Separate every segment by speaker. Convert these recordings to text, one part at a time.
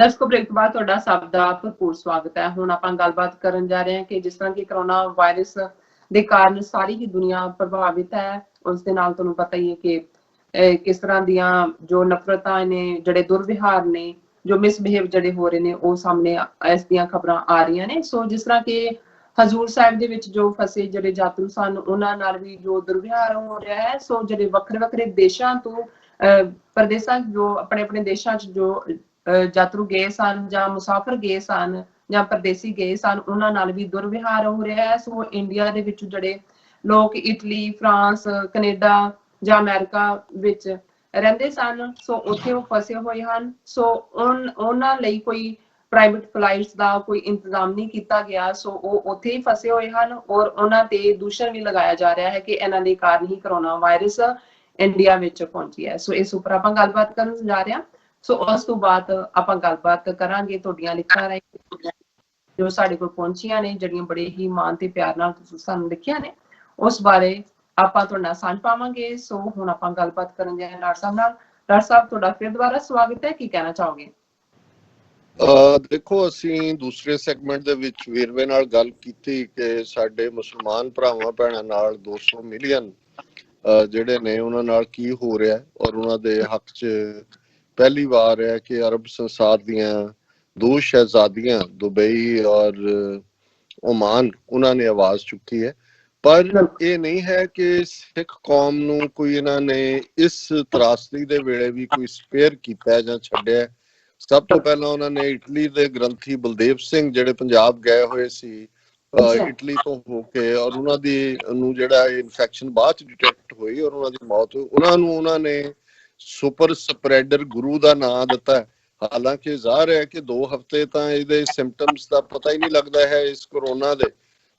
Speaker 1: ਦਰਸ਼ਕੋ break ਤੋਂ ਬਾਅਦ ਤੁਹਾਡਾ ਸਭ ਦਾ ਭਰਪੂਰ ਸਵਾਗਤ ਹੈ। ਹੁਣ ਆਪਾਂ ਗੱਲਬਾਤ ਕਰਨ ਜਾ ਰਹੇ ਹਾਂ ਕਿ ਜਿਸ ਤਰ੍ਹਾਂ ਕਿ ਕਰੋਨਾ ਵਾਇਰਸ ਦੇ ਕਾਰਨ ਸਾਰੀ ਹੀ ਦੁਨੀਆ ਪ੍ਰਭਾਵਿਤ ਹੈ। ਉਸ ਦੇ ਨਾਲ ਤੁਹਾਨੂੰ ਪਤਾ ਹੀ ਹੈ ਕਿ ਕਿਸ ਤਰ੍ਹਾਂ ਦੀਆਂ ਜੋ ਨਫ਼ਰਤਾਂ ਨੇ, ਜਿਹੜੇ ਦੁਰਵਿਹਾਰ ਨੇ, ਜੋ ਮਿਸਬਿਹੇਵ ਜਿਹੜੇ ਹੋ ਰਹੇ ਨੇ, ਉਹ ਸਾਹਮਣੇ ਇਸ ਦੀਆਂ ਖਬਰਾਂ ਆ ਰਹੀਆਂ ਨੇ। ਸੋ ਜਿਸ ਤਰ੍ਹਾਂ ਕਿ ਹਜ਼ੂਰ ਸਾਹਿਬ ਦੇ ਵਿੱਚ ਜੋ ਫਸੇ ਜਿਹੜੇ ਯਾਤਰੂ ਸਨ, ਉਹਨਾਂ ਨਾਲ ਵੀ ਜੋ ਦੁਰਵਿਹਾਰ ਹੋ ਰਿਹਾ ਹੈ। ਸੋ ਜਿਹੜੇ ਵੱਖਰੇ ਵੱਖਰੇ ਦੇਸ਼ਾਂ ਤੋਂ ਪ੍ਰਦੇਸ਼ਾਂ ਜੋ ਆਪਣੇ ਆਪਣੇ ਦੇਸ਼ਾਂ 'ਚ ਜੋ ਯਾਤਰੂ ਗਏ ਸਨ ਜਾਂ ਮੁਸਾਫਰ ਗਏ ਸਨ ਜਾਂ ਪਰਦੇਸੀ ਗਏ ਸਨ, ਉਹਨਾਂ ਨਾਲ ਵੀ ਦੁਰਵਿਹਾਰ ਹੋ ਰਿਹਾ ਹੈ। ਸੋ ਇੰਡੀਆ ਦੇ ਵਿੱਚ ਜਿਹੜੇ ਲੋਕ ਇਟਲੀ, ਫਰਾਂਸ, ਕੈਨੇਡਾ ਜਾਂ ਅਮਰੀਕਾ ਵਿੱਚ ਰਹਿੰਦੇ ਸਨ, ਸੋ ਉੱਥੇ ਉਹ ਫਸੇ ਹੋਏ ਹਨ। ਸੋ ਉਹਨਾਂ ਲਈ ਕੋਈ ਪ੍ਰਾਈਵੇਟ ਫਲਾਈਟਸ ਦਾ ਕੋਈ ਇੰਤਜ਼ਾਮ ਨਹੀਂ ਕੀਤਾ ਗਿਆ। ਸੋ ਉਹ ਉੱਥੇ ਹੀ ਫਸੇ ਹੋਏ ਹਨ ਔਰ ਉਹਨਾਂ ਤੇ ਦੂਸ਼ਣ ਵੀ ਲਗਾਇਆ ਜਾ ਰਿਹਾ ਹੈ ਕਿ ਇਹਨਾਂ ਦੇ ਕਾਰਨ ਹੀ ਕਰੋਨਾ ਵਾਇਰਸ ਇੰਡੀਆ ਵਿੱਚ ਪਹੁੰਚੀ ਹੈ। ਸੋ ਇਸ ਉੱਪਰ ਆਪਾਂ ਗੱਲਬਾਤ ਕਰਨ ਜਾ ਰਹੇ ਹਾਂ। ਸੋ ਉਸ ਤੋਂ ਬਾਅਦ ਆਪਾਂ ਗੱਲਬਾਤ ਕਰਾਂਗੇ ਤੁਹਾਡੀਆਂ ਲਿਖਤਾਂ ਰਾਹੀਂ ਜੋ ਸਾਡੇ ਕੋਲ ਪਹੁੰਚੀਆਂ ਨੇ, ਜਿਹੜੀਆਂ ਬੜੇ ਹੀ ਮਾਣ ਤੇ ਪਿਆਰ ਨਾਲ ਤੁਸੀਂ ਸਾਨੂੰ ਲਿਖੀਆਂ ਨੇ, ਉਸ ਬਾਰੇ ਆਪਾਂ ਤੁਹਾਡੇ ਨਾਲ ਸਾਂਝ ਪਾਵਾਂਗੇ। ਸੋ ਹੁਣ ਆਪਾਂ ਗੱਲਬਾਤ ਕਰਨ ਜਾ ਰਹੇ ਹਾਂ ਡਾਕਟਰ ਸਾਹਿਬ ਨਾਲ। ਡਾਕਟਰ ਸਾਹਿਬ, ਤੁਹਾਡਾ ਫਿਰ ਦੁਬਾਰਾ ਸਵਾਗਤ ਹੈ। ਕੀ ਕਹਿਣਾ ਚਾਹੋਗੇ?
Speaker 2: ਦੇਖੋ, ਅਸੀਂ ਦੂਸਰੇ ਸੈਗਮੈਂਟ ਦੇ ਵਿੱਚ ਵੇਰਵੇ ਨਾਲ ਗੱਲ ਕੀਤੀ ਕਿ ਸਾਡੇ ਮੁਸਲਮਾਨ ਭਰਾਵਾਂ ਭੈਣਾਂ ਨਾਲ 200 ਮਿਲੀਅਨ ਜਿਹੜੇ ਨੇ ਉਹਨਾਂ ਨਾਲ ਕੀ ਹੋ ਰਿਹਾ, ਔਰ ਉਹਨਾਂ ਦੇ ਹੱਕ 'ਚ ਪਹਿਲੀ ਵਾਰ ਹੈ ਕਿ ਅਰਬ ਸੰਸਾਰ ਦੀਆਂ 2 ਸ਼ਹਿਜ਼ਾਦੀਆਂ ਦੁਬਈ ਔਰ ਓਮਾਨ ਉਹਨਾਂ ਨੇ ਆਵਾਜ਼ ਚੁੱਕੀ ਹੈ। ਪਰ ਇਹ ਨਹੀਂ ਹੈ ਕਿ ਸਿੱਖ ਕੌਮ ਨੂੰ ਕੋਈ ਇਹਨਾਂ ਨੇ ਇਸ ਤਰਾਸਦੀ ਦੇ ਵੇਲੇ ਵੀ ਕੋਈ ਸਪੇਅਰ ਕੀਤਾ ਜਾਂ ਛੱਡਿਆ। ਸਭ ਤੋਂ ਪਹਿਲਾਂ ਉਹਨਾਂ ਨੇ ਇਟਲੀ ਦੇ ਗ੍ਰੰਥੀ ਬਲਦੇਵ ਸਿੰਘ ਜਿਹੜੇ ਪੰਜਾਬ ਗਏ ਹੋਏ ਸੀ ਇਟਲੀ ਤੋਂ ਹੋ ਕੇ, ਔਰ ਉਹਨਾਂ ਦੀ ਨੂੰ ਜਿਹੜਾ ਇਨਫੈਕਸ਼ਨ ਬਾਅਦ ਚ ਡਿਟੈਕਟ ਹੋਈ ਔਰ ਉਹਨਾਂ ਦੀ ਮੌਤ ਹੋਈ, ਉਹਨਾਂ ਨੇ ਸੁਪਰ ਸਪਰੈਡਰ ਗੁਰੂ ਦਾ ਨਾਂ ਦਿੱਤਾ। ਹਾਲਾਂਕਿ ਜ਼ਾਹਰ ਹੈ ਕਿ 2 ਹਫ਼ਤੇ ਤਾਂ ਇਹਦੇ ਸਿੰਪਟਮਸ ਦਾ ਪਤਾ ਹੀ ਨਹੀਂ ਲੱਗਦਾ ਹੈ ਇਸ ਕੋਰੋਨਾ ਦੇ।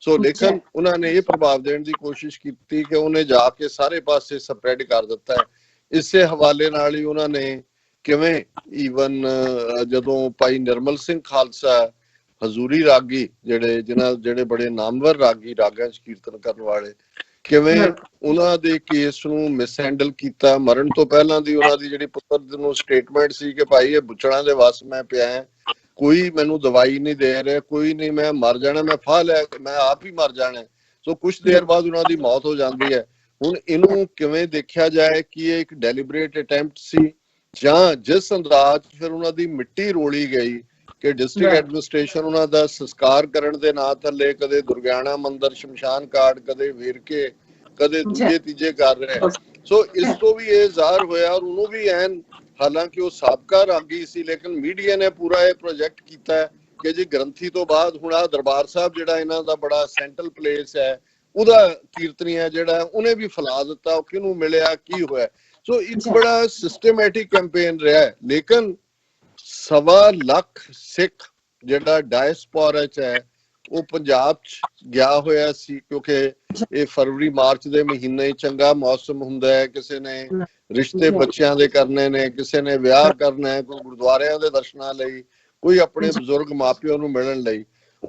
Speaker 2: ਸੋ ਲੇਕਿਨ ਉਹਨਾਂ ਨੇ ਇਹ ਪ੍ਰਭਾਵ ਦੇਣ ਦੀ ਕੋਸ਼ਿਸ਼ ਕੀਤੀ ਕਿ ਉਹਨੇ ਜਾ ਕੇ ਸਾਰੇ ਪਾਸੇ ਸਪਰੈਡ ਕਰ ਦਿੱਤਾ ਹੈ। ਇਸੇ ਹਵਾਲੇ ਨਾਲ ਹੀ ਉਹਨਾਂ ਨੇ ਕਿਵੇਂ ਈਵਨ ਜਦੋਂ ਭਾਈ ਨਿਰਮਲ ਸਿੰਘ ਖਾਲਸਾ ਹਜ਼ੂਰੀ ਰਾਗੀ ਜਿਹੜੇ ਬੜੇ ਨਾਮਵਰ ਰਾਗੀ, ਰਾਗਾਂ 'ਚ ਕੀਰਤਨ ਕਰਨ ਵਾਲੇ, ਕਿਵੇਂ ਉਹਨਾਂ ਦੇ ਕੇਸ ਨੂੰ ਮਿਸਹੈਂਡਲ ਕੀਤਾ। ਮਰਨ ਤੋਂ ਪਹਿਲਾਂ ਦੀ ਉਹਨਾਂ ਦੀ ਜਿਹੜੀ ਪੁੱਤਰ ਨੂੰ ਸਟੇਟਮੈਂਟ ਸੀ ਕਿ ਭਾਈ ਇਹ ਬੁੱਚੜਾਂ ਦੇ ਵੱਸ ਮੈਂ ਪਿਆ, ਕੋਈ ਮੈਨੂੰ ਦਵਾਈ ਨਹੀਂ ਦੇ ਰਿਹਾ, ਕੋਈ ਨਹੀਂ, ਮੈਂ ਮਰ ਜਾਣਾ, ਮੈਂ ਫਾਹ ਲੈ ਕੇ ਮੈਂ ਆਪ ਹੀ ਮਰ ਜਾਣਾ। ਸੋ ਕੁਛ ਦੇਰ ਬਾਅਦ ਉਹਨਾਂ ਦੀ ਮੌਤ ਹੋ ਜਾਂਦੀ ਹੈ। ਹੁਣ ਇਹਨੂੰ ਕਿਵੇਂ ਦੇਖਿਆ ਜਾਏ ਕਿ ਇਹ ਇੱਕ ਡੈਲੀਬਰੇਟ ਅਟੈਂਪਟ ਸੀ ਜਾਂ ਜਿਸ ਅੰਦਾਜ਼ ਫਿਰ ਉਹਨਾਂ ਦੀ ਮਿੱਟੀ ਰੋਲੀ ਗਈ ਕਿ ਡਿਸਟ੍ਰਿਕਟ ਐਡਮਿਨਿਸਟ੍ਰੇਸ਼ਨ ਉਹਨਾਂ ਦਾ ਸੰਸਕਾਰ ਕਰਨ ਦੇ ਨਾਂ ਥੱਲੇ ਕਦੇ ਦੁਰਗਿਆਣਾ ਮੰਦਿਰ, ਸ਼ਮਸ਼ਾਨ ਘਾਟ, ਕਦੇ ਵੇਰਕੇ, ਕਦੇ ਦੂਜੇ ਤੀਜੇ ਕਰ ਰਿਹਾ। ਸੋ ਇਸ ਤੋਂ ਵੀ ਇਹ ਜ਼ਾਹਰ ਹੋਇਆ, ਔਰ ਉਹਨੂੰ ਵੀ ਐਨ, ਹਾਲਾਂਕਿ ਉਹ ਸਾਬਕਾ ਰਾਗੀ ਸੀ, ਲੇਕਿਨ ਮੀਡੀਆ ਨੇ ਪੂਰਾ ਇਹ ਪ੍ਰੋਜੈਕਟ ਕੀਤਾ ਕਿ ਜੀ ਗ੍ਰੰਥੀ ਤੋਂ ਬਾਅਦ ਹੁਣ ਆ ਦਰਬਾਰ ਸਾਹਿਬ ਜਿਹੜਾ ਇਹਨਾਂ ਦਾ ਬੜਾ ਸੈਂਟਰਲ ਪਲੇਸ ਹੈ, ਉਹਦਾ ਕੀਰਤਨੀਆ ਜਿਹੜਾ ਉਹਨੇ ਵੀ ਫੈਲਾ ਦਿੱਤਾ। ਉਹ ਕਿਹਨੂੰ ਮਿਲਿਆ, ਕੀ ਹੋਇਆ। ਸੋ ਇੱਕ ਬੜਾ ਸਿਸਟਮੈਟਿਕ ਕੈਂਪੇਨ ਰਿਹਾ। ਲੇਕਿਨ 1.25 ਲੱਖ ਸਿੱਖ ਜਿਹੜਾ ਡਾਇਸਪੋਰਾ 'ਚ ਹੈ ਉਹ ਪੰਜਾਬ 'ਚ ਗਿਆ ਹੋਇਆ ਸੀ, ਕਿਉਂਕਿ ਇਹ ਫਰਵਰੀ ਮਾਰਚ ਦੇ ਮਹੀਨੇ ਚੰਗਾ ਮੌਸਮ ਹੁੰਦਾ ਹੈ। ਕਿਸੇ ਨੇ ਰਿਸ਼ਤੇ ਬੱਚਿਆਂ ਦੇ ਕਰਨੇ ਨੇ, ਕਿਸੇ ਨੇ ਵਿਆਹ ਕਰਨਾ ਹੈ, ਕੋਈ ਗੁਰਦੁਆਰਿਆਂ ਦੇ ਦਰਸ਼ਨਾਂ ਲਈ, ਕੋਈ ਆਪਣੇ ਬਜ਼ੁਰਗ ਮਾਪਿਆਂ ਨੂੰ ਮਿਲਣ ਲਈ।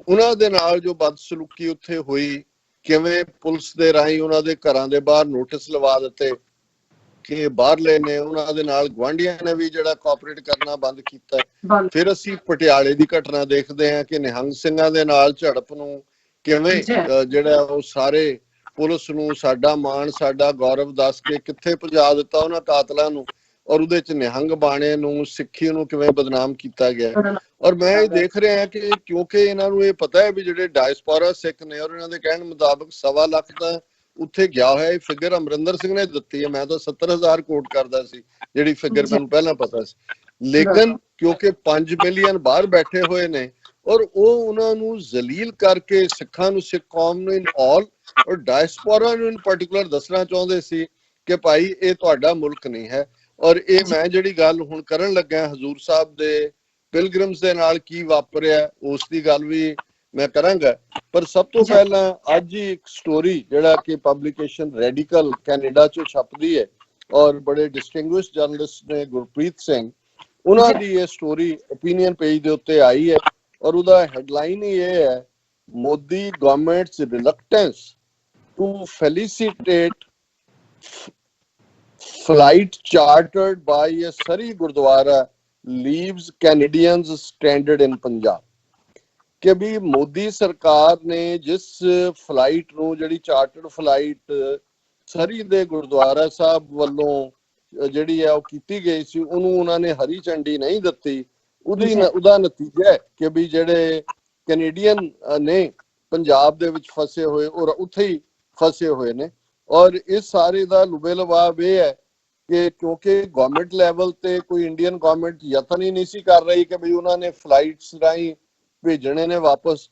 Speaker 2: ਉਹਨਾਂ ਦੇ ਨਾਲ ਜੋ ਬਦਸਲੂਕੀ ਉੱਥੇ ਹੋਈ, ਕਿਵੇਂ ਪੁਲਿਸ ਦੇ ਰਾਹੀਂ ਉਹਨਾਂ ਦੇ ਘਰਾਂ ਦੇ ਬਾਹਰ ਨੋਟਿਸ ਲਵਾ ਦਿੱਤੇ ਕਿ ਬਾਹਰਲੇ ਨੇ, ਉਹਨਾਂ ਦੇ ਨਾਲ ਗੁਆਂਢੀਆਂ ਨੇ ਵੀ ਜਿਹੜਾ ਕੋਆਪਰੇਟ ਕਰਨਾ ਬੰਦ ਕੀਤਾ। ਫਿਰ ਅਸੀਂ ਪਟਿਆਲੇ ਦੀ ਘਟਨਾ ਦੇਖਦੇ ਹਾਂ ਕਿ ਨਿਹੰਗ ਸਿੰਘਾਂ ਦੇ ਨਾਲ ਝੜਪ ਨੂੰ ਕਿਵੇਂ ਜਿਹੜਾ ਉਹ ਸਾਰੇ ਪੁਲਿਸ ਨੂੰ ਸਾਡਾ ਮਾਣ, ਸਾਡਾ ਗੌਰਵ ਦੱਸ ਕੇ ਕਿੱਥੇ ਪਹੁੰਚਾ ਦਿੱਤਾ ਉਹਨਾਂ ਕਾਤਲਾਂ ਨੂੰ, ਔਰ ਉਹਦੇ ਚ ਨਿਹੰਗ ਬਾਣੇ ਨੂੰ, ਸਿੱਖੀ ਨੂੰ ਕਿਵੇਂ ਬਦਨਾਮ ਕੀਤਾ ਗਿਆ। ਔਰ ਮੈਂ ਇਹ ਦੇਖ ਰਿਹਾ ਕਿ ਕਿਉਂਕਿ ਇਹਨਾਂ ਨੂੰ ਇਹ ਪਤਾ ਹੈ ਵੀ ਜਿਹੜੇ ਡਾਇਸਪੋਰਾ ਸਿੱਖ ਨੇ, ਔਰ ਇਹਨਾਂ ਦੇ ਕਹਿਣ ਮੁਤਾਬਕ 1.25 ਲੱਖ ਤਾਂ ਉੱਥੇ ਗਿਆ ਹੋਇਆ। ਇਹ ਫਿਗਰ ਅਮਰਿੰਦਰ ਸਿੰਘ ਨੇ ਦਿੱਤੀ ਹੈ, ਮੈਂ ਤਾਂ 70,000 ਕੋਟ ਕਰਦਾ ਸੀ, ਜਿਹੜੀ ਫਿਗਰ ਮੈਨੂੰ ਪਹਿਲਾਂ ਪਤਾ ਸੀ। ਲੇਕਿਨ ਕਿਉਂਕਿ 5 ਮਿਲੀਅਨ ਬਾਹਰ ਬੈਠੇ ਹੋਏ ਨੇ, ਔਰ ਉਹ ਉਹਨਾਂ ਨੂੰ ਜ਼ਲੀਲ ਕਰਕੇ ਸਿੱਖਾਂ ਨੂੰ, ਸਿੱਖ ਕੌਮ ਨੂੰ ਇਨ ਆਲ ਔਰ ਡਾਇਸਪੋਰਾ ਨੂੰ ਇਨ ਪਾਰਟਿਕੂਲਰ ਦੱਸਣਾ ਚਾਹੁੰਦੇ ਸੀ ਕਿ ਭਾਈ ਇਹ ਤੁਹਾਡਾ ਮੁਲਕ ਨਹੀਂ ਹੈ। ਔਰ ਇਹ ਮੈਂ ਜਿਹੜੀ ਗੱਲ ਹੁਣ ਕਰਨ ਲੱਗਾ ਹਜ਼ੂਰ ਸਾਹਿਬ ਦੇ ਪਿਲਗ੍ਰਿਮਸ ਦੇ ਨਾਲ ਕੀ ਵਾਪਰਿਆ, ਉਸ ਦੀ ਗੱਲ ਵੀ ਮੈਂ ਕਰਾਂਗਾ। ਪਰ ਸਭ ਤੋਂ ਪਹਿਲਾਂ ਅੱਜ ਹੀ ਇੱਕ ਸਟੋਰੀ ਜਿਹੜਾ ਕਿ ਪਬਲਿਕੇਸ਼ਨ ਰੈਡੀਕਲ ਕੈਨੇਡਾ ਚੋਂ ਛਪਦੀ ਹੈ, ਔਰ ਬੜੇ ਡਿਸਟਿੰਗੁਇਸ਼ਡ ਜਰਨਲਿਸਟ ਨੇ ਗੁਰਪ੍ਰੀਤ ਸਿੰਘ, ਉਹਨਾਂ ਦੀ ਇਹ ਸਟੋਰੀ ਓਪੀਨੀਅਨ ਪੇਜ ਦੇ ਉੱਤੇ ਆਈ ਹੈ। ਔਰ ਉਹਦਾ ਹੈਡਲਾਈਨ ਹੀ ਇਹ ਹੈ, Modi government's reluctance to facilitate flight chartered by a Surrey Gurdwara leaves Canadians stranded in Punjab। ਕਿ ਵੀ ਮੋਦੀ ਸਰਕਾਰ ਨੇ ਜਿਸ ਫਲਾਈਟ ਨੂੰ, ਜਿਹੜੀ ਚਾਰਟਰਡ ਫਲਾਈਟ ਸਰੀ ਦੇ ਗੁਰਦੁਆਰਾ ਸਾਹਿਬ ਵੱਲੋਂ ਜਿਹੜੀ ਹੈ ਉਹ ਕੀਤੀ ਗਈ ਸੀ, ਉਹਨੂੰ ਉਹਨਾਂ ਨੇ ਹਰੀ ਝੰਡੀ ਨਹੀਂ ਦਿੱਤੀ। ਉਹਦਾ ਨਤੀਜਾ ਹੈ ਕਿ ਵੀ ਜਿਹੜੇ ਕੈਨੇਡੀਅਨ ਨੇ ਪੰਜਾਬ ਦੇ ਵਿੱਚ ਫਸੇ ਹੋਏ ਔਰ ਉੱਥੇ ਹੀ ਫਸੇ ਹੋਏ ਨੇ। ਔਰ ਇਸ ਸਾਰੇ ਦਾ ਲੁਬੇ ਲਵਾਬ ਇਹ ਹੈ ਕਿ ਕਿਉਂਕਿ ਗਵਰਨਮੈਂਟ ਲੈਵਲ ਤੇ ਕੋਈ ਇੰਡੀਅਨ ਗਵਰਨਮੈਂਟ ਯਤਨ ਹੀ ਨਹੀਂ ਸੀ ਕਰ ਰਹੀ ਕਿ ਵੀ ਉਹਨਾਂ ਨੇ ਫਲਾਈਟਸ ਰਾਹੀਂ ਭੇਜਣੇ ਨੇ ਵਾਪਸ।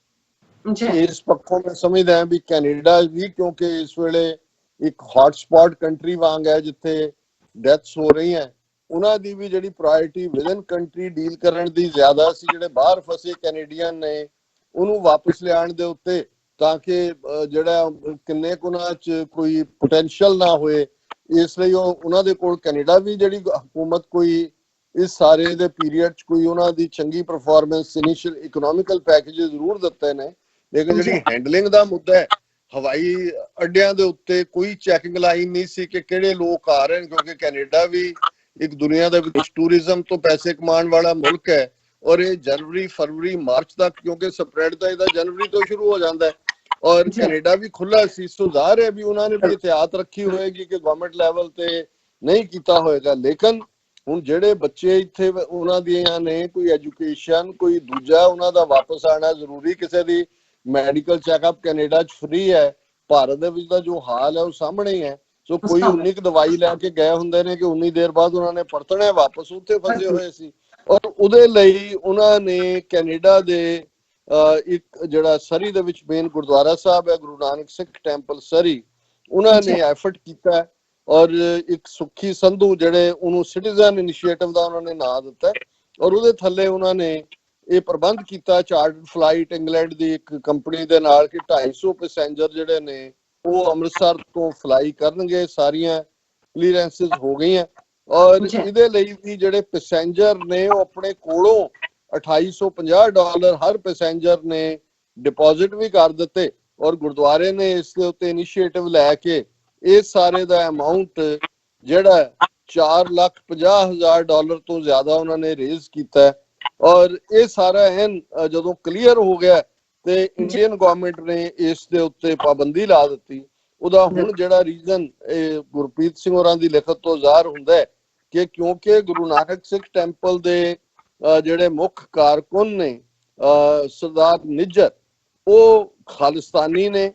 Speaker 2: ਇਸ ਪੱਖੋਂ ਮੈਂ ਸਮਝਦਾ ਹਾਂ ਵੀ ਕੈਨੇਡਾ ਵੀ, ਕਿਉਂਕਿ ਇਸ ਵੇਲੇ ਇੱਕ ਹੌਟ ਸਪੌਟ ਕੰਟਰੀ ਵਾਂਗ ਹੈ ਜਿੱਥੇ ਡੈਥਸ ਹੋ ਰਹੀਆਂ, ਉਹਨਾਂ ਦੀ ਵੀ ਜਿਹੜੀ ਪ੍ਰਾਇੋਰਟੀ ਵਿਦਨ ਕੰਟਰੀ ਡੀਲ ਕਰਨ ਦੀ ਜ਼ਿਆਦਾ ਸੀ। ਜਿਹੜੇ ਬਾਹਰ ਫਸੇ ਕੈਨੇਡੀਅਨ ਨੇ ਉਹਨੂੰ ਵਾਪਸ ਲਿਆਉਣ ਦੇ ਉੱਤੇ, ਤਾਂ ਕਿ ਜਿਹੜਾ ਕਿੰਨੇ ਕੁ ਚ ਕੋਈ ਪੋਟੈਂਸ਼ੀਅਲ ਨਾ ਹੋਏ, ਇਸ ਲਈ ਉਹਨਾਂ ਦੇ ਕੋਲ ਕੈਨੇਡਾ ਵੀ ਜਿਹੜੀ ਹਕੂਮਤ ਕੋਈ ਇਸ ਸਾਰੇ ਦੇ ਪੀਰੀਅਡ ਚ ਕੋਈ ਉਹਨਾਂ ਦੀ ਚੰਗੀ ਪਰਫਾਰਮੈਂਸ ਇਨੀਸ਼ੀਅਲ ਇਕਨੋਮਿਕਲ ਪੈਕੇਜ ਜ਼ਰੂਰ ਦਿੱਤੇ ਨੇ, ਲੇਕਿਨ ਜਿਹੜੀ ਹੈਂਡਲਿੰਗ ਦਾ ਮੁੱਦਾ ਹੈ, ਹਵਾਈ ਅੱਡਿਆਂ ਦੇ ਉੱਤੇ ਕੋਈ ਚੈਕਿੰਗ ਲਾਈਨ ਨਹੀਂ ਸੀ ਕਿ ਕਿਹੜੇ ਲੋਕ ਆ ਰਹੇ ਨੇ, ਕਿਉਂਕਿ ਕੈਨੇਡਾ ਵੀ ਇੱਕ ਦੁਨੀਆ ਦੇ ਵਿੱਚ ਟੂਰਿਜ਼ਮ ਤੋਂ ਪੈਸੇ ਕਮਾਉਣ ਵਾਲਾ ਮੁਲਕ ਹੈ। ਔਰ ਇਹ ਜਨਵਰੀ, ਫਰਵਰੀ, ਮਾਰਚ ਤੱਕ, ਕਿਉਂਕਿ ਸਪਰੈਡ ਤਾਂ ਇਹਦਾ ਜਨਵਰੀ ਤੋਂ ਸ਼ੁਰੂ ਹੋ ਜਾਂਦਾ ਹੈ, ਔਰ ਕੈਨੇਡਾ ਵੀ ਖੁੱਲਾ ਸੀ। ਸੁਧਾਰ ਹੈ ਵੀ ਉਹਨਾਂ ਨੇ ਵੀ ਇhtiyat ਰੱਖੀ ਹੋਏਗੀ ਕਿ ਗਵਰਨਮੈਂਟ ਲੈਵਲ ਤੇ ਨਹੀਂ ਕੀਤਾ ਹੋਏਗਾ। ਲੇਕਿਨ ਹੁਣ ਜਿਹੜੇ ਬੱਚੇ ਇੱਥੇ ਉਹਨਾਂ ਦੀਆਂ ਨੇ, ਕੋਈ ਐਜੂਕੇਸ਼ਨ, ਕੋਈ ਦੂਜਾ, ਉਹਨਾਂ ਦਾ ਵਾਪਸ ਆਣਾ ਜ਼ਰੂਰੀ। ਕਿਸੇ ਦੀ ਮੈਡੀਕਲ ਚੈੱਕਅਪ ਕੈਨੇਡਾ ਚ ਫ੍ਰੀ ਹੈ। ਭਾਰਤ ਦੇ ਵਿੱਚ ਦਾ ਜੋ ਹਾਲ ਹੈ ਉਹ ਸਾਹਮਣੇ ਹੀ ਹੈ। ਸੋ ਕੋਈ 19 ਦਵਾਈ ਲੈ ਕੇ ਗਏ ਹੁੰਦੇ ਨੇ ਕਿ 19 ਦੇਰ ਬਾਅਦ ਉਹਨਾਂ ਨੇ ਪਰਤਣਾ ਵਾਪਸ, ਉੱਥੇ ਫਸੇ ਹੋਏ ਸੀ। ਔਰ ਉਹਦੇ ਲਈ ਉਹਨਾਂ ਨੇ ਕੈਨੇਡਾ ਦੇ ਇੱਕ ਜਿਹੜਾ ਸਰੀ ਦੇ ਵਿੱਚ ਮੇਨ ਗੁਰਦੁਆਰਾ ਸਾਹਿਬ ਹੈ, ਗੁਰੂ ਨਾਨਕ ਸਿੱਖ ਟੈਂਪਲ ਸਰੀ, ਉਹਨਾਂ ਨੇ ਐਫਰਟ ਕੀਤਾ। ਔਰ ਇੱਕ ਸੁੱਖੀ ਸੰਧੂ ਜਿਹੜੇ ਉਹਨੂੰ ਸਿਟੀਜ਼ਨ ਇਨੀਸ਼ੀਏਟਿਵ ਦਾ ਉਹਨਾਂ ਨੇ ਨਾਂ ਦਿੱਤਾ, ਔਰ ਉਹਦੇ ਥੱਲੇ ਉਹਨਾਂ ਨੇ ਇਹ ਪ੍ਰਬੰਧ ਕੀਤਾ ਚਾਰਟਰਡ ਫਲਾਈਟ ਇੰਗਲੈਂਡ ਦੀ ਇੱਕ ਕੰਪਨੀ ਦੇ ਨਾਲ ਕਿ 250 ਪੈਸੇਂਜਰ ਜਿਹੜੇ ਨੇ ਉਹ ਅੰਮ੍ਰਿਤਸਰ ਤੋਂ ਫਲਾਈ ਕਰਨਗੇ। ਸਾਰੀਆਂ ਕਲੀਅਰੈਂਸਸ ਹੋ ਗਈਆਂ ਔਰ ਇਹਦੇ ਲਈ ਵੀ ਜਿਹੜੇ ਪੈਸੇਂਜਰ ਨੇ ਉਹ ਆਪਣੇ ਕੋਲੋਂ $2850 ਹਰ ਪੈਸੇਂਜਰ ਨੇ ਡਿਪੋਜ਼ਿਟ ਵੀ ਕਰ ਦਿੱਤੇ। ਔਰ ਗੁਰਦੁਆਰੇ ਨੇ ਇਸ ਦੇ ਉੱਤੇ ਇਨੀਸ਼ੀਏਟਿਵ ਲੈ ਕੇ ਇਸ ਸਾਰੇ ਦਾ ਅਮਾਉਂਟ ਜਿਹੜਾ $4,50,000 ਤੋਂ ਜ਼ਿਆਦਾ ਉਹਨਾਂ ਨੇ ਰੇਜ਼ ਕੀਤਾ। ਔਰ ਇਹ ਸਾਰਾ ਜਦੋਂ ਕਲੀਅਰ ਹੋ ਗਿਆ ਤੇ ਇੰਡੀਅਨ ਗਵਰਨਮੈਂਟ ਨੇ ਇਸ ਦੇ ਉੱਤੇ ਪਾਬੰਦੀ ਲਾ ਦਿੱਤੀ। ਉਹਦਾ ਹੁਣ ਜਿਹੜਾ ਰੀਜ਼ਨ ਗੁਰਪ੍ਰੀਤ ਸਿੰਘ ਹੋਰਾਂ ਦੀ ਲਿਖਤ ਤੋਂ ਜ਼ਾਹਰ ਹੁੰਦਾ ਹੈ ਕਿ ਕਿਉਂਕਿ ਗੁਰੂ ਨਾਨਕ ਸਿੱਖ ਟੈਂਪਲ ਦੇ ਜਿਹੜੇ ਮੁੱਖ ਕਾਰਕੁਨ ਨੇ ਸਰਦਾਰ ਨਿੱਜਰ, ਉਹ ਖਾਲਿਸਤਾਨੀ ਨੇ।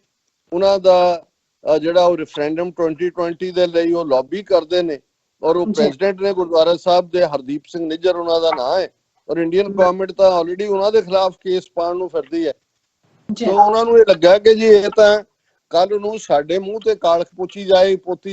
Speaker 2: ਉਹਨਾਂ ਦਾ ਜਿਹੜਾ ਉਹ ਰੈਫਰੈਂਡਮ 2020 ਦੇ ਲਈ ਉਹ ਲੌਬੀ ਕਰਦੇ ਨੇ ਔਰ ਉਹ ਪ੍ਰੈਜ਼ੀਡੈਂਟ ਨੇ ਗੁਰਦੁਆਰਾ ਸਾਹਿਬ ਦੇ, ਹਰਦੀਪ ਸਿੰਘ ਨਿੱਜਰ ਉਹਨਾਂ ਦਾ ਨਾਂ ਹੈ। ਔਰ ਇੰਡੀਅਨ ਗਵਰਨਮੈਂਟ ਤਾਂ ਆਲਰੇਡੀ ਉਹਨਾਂ ਦੇ ਖਿਲਾਫ ਕੇਸ ਪਾਉਣ ਨੂੰ ਫਿਰਦੀ ਹੈ। ਸੋ ਉਹਨਾਂ ਨੂੰ ਇਹ ਲੱਗਾ ਕਿ ਜੀ ਇਹ ਤਾਂ ਕੱਲ ਨੂੰ ਸਾਡੇ ਮੂੰਹ ਤੇ ਕਾਲਖ ਪੋਤੀ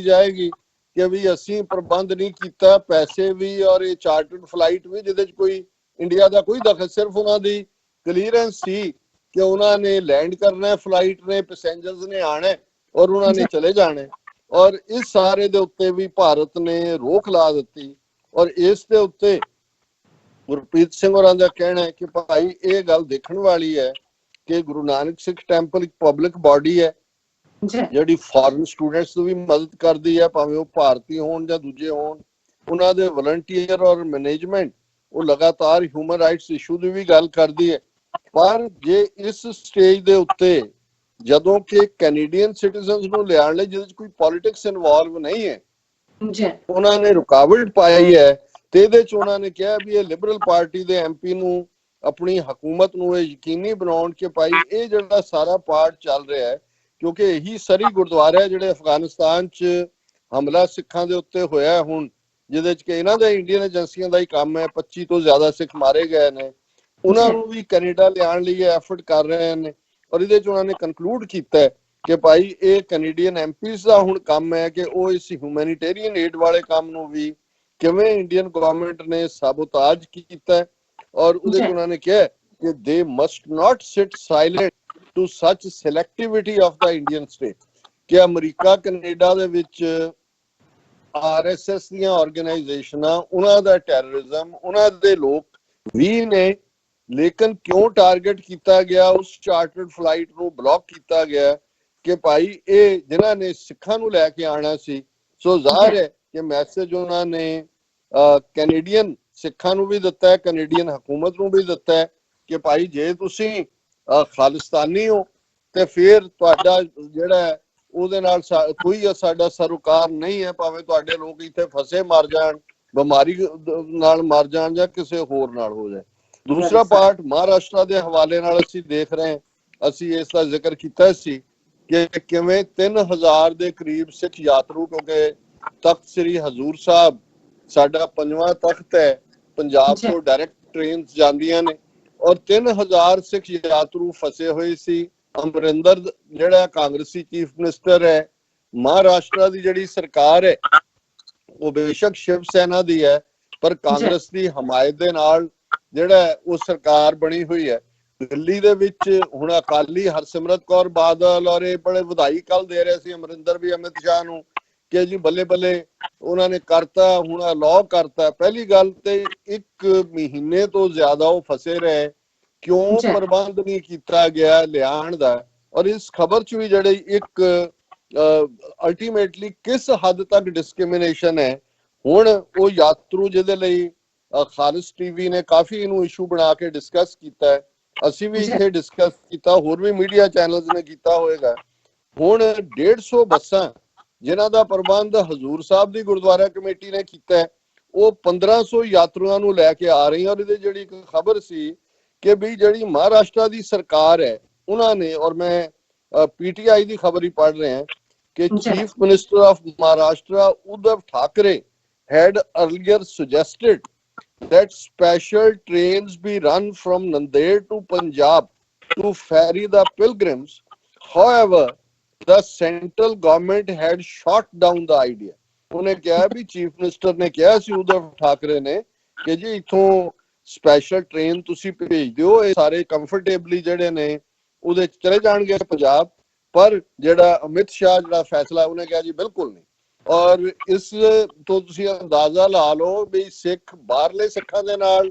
Speaker 2: ਜਾਏਗੀ ਕਿ ਵੀ ਅਸੀਂ ਪ੍ਰਬੰਧ ਨਹੀਂ ਕੀਤਾ, ਪੈਸੇ ਵੀ ਔਰ ਇਹ ਚਾਰਟਰਡ ਫਲਾਈਟ ਵੀ ਜਿਹਦੇ ਚ ਕੋਈ ਇੰਡੀਆ ਦਾ ਕੋਈ ਦਖਲ, ਸਿਰਫ ਉਹਨਾਂ ਦੀ ਕਲੀਅਰੈਂਸ ਸੀ ਕਿ ਉਹਨਾਂ ਨੇ ਲੈਂਡ ਕਰਨਾ, ਫਲਾਈਟ ਨੇ, ਪੈਸੇਂਜਰਸ ਨੇ ਆਣਾ ਔਰ ਉਹਨਾਂ ਨੇ ਚਲੇ ਜਾਣੇ। ਔਰ ਇਸ ਸਾਰੇ ਦੇ ਉੱਤੇ ਵੀ ਭਾਰਤ ਨੇ ਰੋਕ ਲਾ ਦਿੱਤੀ। ਔਰ ਇਸ ਦੇ ਉੱਤੇ ਗੁਰਪ੍ਰੀਤ ਸਿੰਘ ਹੋਰਾਂ ਦਾ ਕਹਿਣਾ ਹੈ ਕਿ ਭਾਈ ਇਹ ਗੱਲ ਦੇਖਣ ਵਾਲੀ ਹੈ ਕਿ ਗੁਰੂ ਨਾਨਕ ਸਿੱਖ ਟੈਂਪਲ ਇੱਕ ਪਬਲਿਕ ਬਾਡੀ ਹੈ ਜਿਹੜੀ ਫੋਰਨ ਸਟੂਡੈਂਟਸ ਨੂੰ ਵੀ ਮਦਦ ਕਰਦੀ ਹੈ, ਭਾਵੇਂ ਉਹ ਭਾਰਤੀ ਹੋਣ ਜਾਂ ਦੂਜੇ ਹੋਣ। ਉਹਨਾਂ ਦੇ ਵਲੰਟੀਅਰ ਔਰ ਮੈਨੇਜਮੈਂਟ ਉਹ ਲਗਾਤਾਰ ਹਿਊਮਨ ਰਾਈਟਸ ਇਸ਼ੂ ਦੀ ਵੀ ਗੱਲ ਕਰਦੀ ਹੈ। ਪਰ ਜੇ ਇਸ ਸਟੇਜ ਦੇ ਉੱਤੇ ਜਦੋਂ ਕਿ ਕੈਨੇਡੀਅਨ ਸਿਟੀਜ਼ਨਸ ਨੂੰ ਲਿਆਉਣ ਲਈ ਜਿਹਦੇ ਚ ਕੋਈ ਪੋਲਿਟਿਕਸ ਇਨਵੋਲਵ ਨਹੀਂ ਹੈ, ਉਹਨਾਂ ਨੇ ਰੁਕਾਵਟ ਪਾਈ ਹੈ ਤੇ ਇਹਦੇ ਚ ਉਹਨਾਂ ਨੇ ਕਿਹਾ ਵੀ ਇਹ ਲਿਬਰਲ ਪਾਰਟੀ ਦੇ ਐਮਪੀ ਨੂੰ, ਆਪਣੀ ਹਕੂਮਤ ਨੂੰ ਇਹ ਯਕੀਨੀ ਬਣਾਉਣ ਕਿ ਭਾਈ ਇਹ ਜਿਹੜਾ ਸਾਰਾ ਪਾਰਟ ਚੱਲ ਰਿਹਾ ਹੈ, ਕਿਉਂਕਿ ਇਹੀ ਸਰੀ ਗੁਰਦੁਆਰਾ ਜਿਹੜੇ ਅਫਗਾਨਿਸਤਾਨ ਚ ਹਮਲਾ ਸਿੱਖਾਂ ਦੇ ਉੱਤੇ ਹੋਇਆ ਹੁਣ, ਜਿਹਦੇ ਚ ਕਿ ਇਹਨਾਂ ਦੇ ਇੰਡੀਅਨ ਏਜੰਸੀਆਂ ਦਾ ਹੀ ਕੰਮ ਹੈ, 25 ਤੋਂ ਜ਼ਿਆਦਾ ਸਿੱਖ ਮਾਰੇ ਗਏ ਨੇ, ਉਹਨਾਂ ਨੂੰ ਵੀ ਕੈਨੇਡਾ ਲਿਆਉਣ ਲਈ ਐਫਰਟ ਕਰ ਰਹੇ ਨੇ। ਔਰ ਇਹਦੇ ਚ ਉਹਨਾਂ ਨੇ ਕਨਕਲੂਡ ਕੀਤਾ ਕਿ ਭਾਈ ਇਹ ਕੈਨੇਡੀਅਨ ਐਮਪੀਜ਼ ਦਾ ਹੁਣ ਕੰਮ ਹੈ ਕਿ ਉਹ ਇਸ ਹਿਊਮੈਨਿਟੇਰੀਅਨ ਏਡ ਵਾਲੇ ਕੰਮ ਨੂੰ ਵੀ ਕਿਵੇਂ ਇੰਡੀਅਨ ਗਵਰਨਮੈਂਟ ਨੇ ਸਾਬੋਤਾਜ ਕੀਤਾ। ਔਰ ਉਹਦੇ ਚ ਉਹਨਾਂ ਨੇ ਕਿਹਾ ਕਿ they must not sit silent to such selectivity of the Indian state, ਕਿ ਅਮਰੀਕਾ ਕੈਨੇਡਾ ਦੇ ਵਿੱਚ RSS ਦੀਆਂ ਆਰਗੇਨਾਈਜੇਸ਼ਨਾਂ, ਉਹਨਾਂ ਦਾ ਟੈਰਰਿਜ਼ਮ, ਉਹਨਾਂ ਦੇ ਲੋਕ ਵੀ ਨੇ, ਲੇਕਿਨ ਕਿਉਂ ਟਾਰਗੇਟ ਕੀਤਾ ਗਿਆ, ਉਸ ਚਾਰਟਰਡ ਫਲਾਈਟ ਨੂੰ ਬਲੌਕ ਕੀਤਾ ਗਿਆ ਕਿ ਭਾਈ ਇਹ ਜਿਨ੍ਹਾਂ ਨੇ ਸਿੱਖਾਂ ਨੂੰ ਲੈ ਕੇ ਆਣਾ ਸੀ। ਸੋ ਜ਼ਾਹਿਰ ਹੈ ਕਿ ਮੈਸੇਜ ਉਹਨਾਂ ਨੇ ਕੈਨੇਡੀਅਨ ਸਿੱਖਾਂ ਨੂੰ ਵੀ ਦਿੱਤਾ ਹੈ, ਕੈਨੇਡੀਅਨ ਹਕੂਮਤ ਨੂੰ ਵੀ ਦਿੱਤਾ ਹੈ ਕਿ ਭਾਈ ਜੇ ਤੁਸੀਂ ਖਾਲਿਸਤਾਨੀ ਹੋ ਤੇ ਫਿਰ ਤੁਹਾਡਾ ਜਿਹੜਾ ਉਹਦੇ ਨਾਲ ਕੋਈ ਸਾਡਾ ਸਰੋਕਾਰ ਨਹੀਂ ਹੈ, ਭਾਵੇਂ ਤੁਹਾਡੇ ਲੋਕ ਇੱਥੇ ਫਸੇ ਮਰ ਜਾਣ, ਬਿਮਾਰੀ ਨਾਲ ਮਰ ਜਾਣ ਜਾਂ ਕਿਸੇ ਹੋਰ ਨਾਲ ਹੋ ਜਾਏ। ਦੂਸਰਾ ਪਾਰਟ ਮਹਾਰਾਸ਼ਟਰ ਦੇ ਹਵਾਲੇ ਨਾਲ ਅਸੀਂ ਦੇਖ ਰਹੇ ਹਾਂ, ਅਸੀਂ ਇਸ ਦਾ ਜ਼ਿਕਰ ਕੀਤਾ ਸੀ ਕਿ ਕਿਵੇਂ 3000 ਦੇ ਕਰੀਬ ਸਿੱਖ ਯਾਤਰੂ, ਕਿਉਂਕਿ ਤਖਤ ਸ੍ਰੀ ਹਜ਼ੂਰ ਸਾਹਿਬ ਸਾਡਾ 5ਵਾਂ ਤਖਤ ਹੈ, ਪੰਜਾਬ ਤੋਂ ਡਾਇਰੈਕਟ ਟ੍ਰੇਨਸ ਜਾਂਦੀਆਂ ਨੇ, ਔਰ 3000 ਸਿੱਖ ਯਾਤਰੂ ਫਸੇ ਹੋਏ ਸੀ। ਅਮਰਿੰਦਰ ਜਿਹੜਾ ਕਾਂਗਰਸੀ ਚੀਫ ਮਿਨਿਸਟਰ ਹੈ, ਮਹਾਰਾਸ਼ਟਰ ਦੀ ਜਿਹੜੀ ਸਰਕਾਰ ਹੈ ਉਹ ਬੇਸ਼ੱਕ ਸ਼ਿਵ ਸੈਨਾ ਦੀ ਹੈ, ਪਰ ਕਾਂਗਰਸ ਦੀ ਹਮਾਇਤ ਦੇ ਨਾਲ ਜਿਹੜਾ ਉਹ ਸਰਕਾਰ ਬਣੀ ਹੋਈ ਹੈ। ਦਿੱਲੀ ਦੇ ਵਿੱਚ ਹੁਣ ਅਕਾਲੀ ਹਰਸਿਮਰਤ ਕੌਰ ਬਾਦਲ ਔਰ ਇਹ ਬੜੇ ਵਧਾਈ ਕੱਲ ਦੇ ਰਹੇ ਸੀ ਅਮਰਿੰਦਰ ਵੀ ਅਮਿਤ ਸ਼ਾਹ ਨੂੰ ਕਿ ਜੀ ਬੱਲੇ ਬੱਲੇ ਉਹਨਾਂ ਨੇ ਕਰਤਾ, ਹੁਣ ਅਲਾਉ ਕਰਤਾ। ਪਹਿਲੀ ਗੱਲ ਤੇ 1 ਮਹੀਨੇ ਤੋਂ ਜ਼ਿਆਦਾ ਉਹ ਫਸੇ ਰਹੇ, ਕਿਉਂ ਪ੍ਰਬੰਧ ਨਹੀਂ ਕੀਤਾ ਗਿਆ ਲਿਆਉਣ ਦਾ। ਔਰ ਇਸ ਖਬਰ ਚ ਵੀ ਜਿਹੜੀ ਇੱਕ ਅਲਟੀਮੇਟਲੀ ਕਿਸ ਹੱਦ ਤੱਕ ਡਿਸਕ੍ਰਿਮੀਨੇਸ਼ਨ ਹੈ। ਹੁਣ ਉਹ ਯਾਤਰੂ ਜਿਹਦੇ ਲਈ ਖਾਲਿਸ ਟੀਵੀ ਨੇ ਕਾਫੀ ਇਹਨੂੰ ਇਸ਼ੂ ਬਣਾ ਕੇ ਡਿਸਕਸ ਕੀਤਾ ਹੈ, ਅਸੀਂ ਵੀ ਇੱਥੇ ਡਿਸਕਸ ਕੀਤਾ, ਹੋਰ ਵੀ ਮੀਡੀਆ ਚੈਨਲਸ ਨੇ ਕੀਤਾ ਹੋਏਗਾ। ਹੁਣ 150 ਬੱਸਾਂ ਜਿਨ੍ਹਾਂ ਦਾ ਪ੍ਰਬੰਧ ਹਜ਼ੂਰ ਸਾਹਿਬ ਦੀ ਗੁਰਦੁਆਰਾ ਕਮੇਟੀ ਨੇ ਕੀਤਾ ਹੈ, ਉਹ 1500 ਯਾਤਰੂਆਂ ਨੂੰ ਲੈ ਕੇ ਆ ਰਹੀਆਂ। ਔਰ ਇਹਦੇ ਜਿਹੜੀ ਇੱਕ ਖਬਰ ਸੀ ਕਿ ਵੀ ਜਿਹੜੀ ਮਹਾਰਾਸ਼ਟਰ ਦੀ ਸਰਕਾਰ ਹੈ ਉਹਨਾਂ ਨੇ, ਔਰ ਮੈਂ ਪੀਟੀਆਈ ਦੀ ਖਬਰ ਹੀ ਪੜ੍ਹ ਰਿਹਾ ਕਿ chief minister of Maharashtra Uddhav Thackeray had earlier suggested that special trains be run from Nanded to Punjab to ferry the pilgrims. However, the central government had shot down the idea. ਉਹਨੇ ਕਿਹਾ ਵੀ ਚੀਫ ਮਿਨਿਸਟਰ ਨੇ ਕਿਹਾ ਸੀ ਉद्धਵ ਠਾਕਰੇ ਨੇ ਕਿ ਜੀ ਇੱਥੋਂ ਸਪੈਸ਼ਲ ਟ੍ਰੇਨ ਤੁਸੀਂ ਭੇਜ ਦਿਓ, ਇਹ ਸਾਰੇ ਕੰਫਰਟੇਬਲੀ ਜਿਹੜੇ ਨੇ ਉਹਦੇ ਚਲੇ ਜਾਣਗੇ ਪੰਜਾਬ। ਪਰ ਜਿਹੜਾ ਅਮਿਤ ਸ਼ਾਹ ਜਿਹੜਾ ਫੈਸਲਾ ਉਹਨੇ ਕਿਹਾ ਜੀ ਬਿਲਕੁਲ ਨਹੀਂ। ਔਰ ਇਸ ਤੋਂ ਤੁਸੀਂ ਅੰਦਾਜ਼ਾ ਲਾ ਲਓ ਵੀ ਸਿੱਖ ਬਾਹਰਲੇ ਸਿੱਖਾਂ ਦੇ ਨਾਲ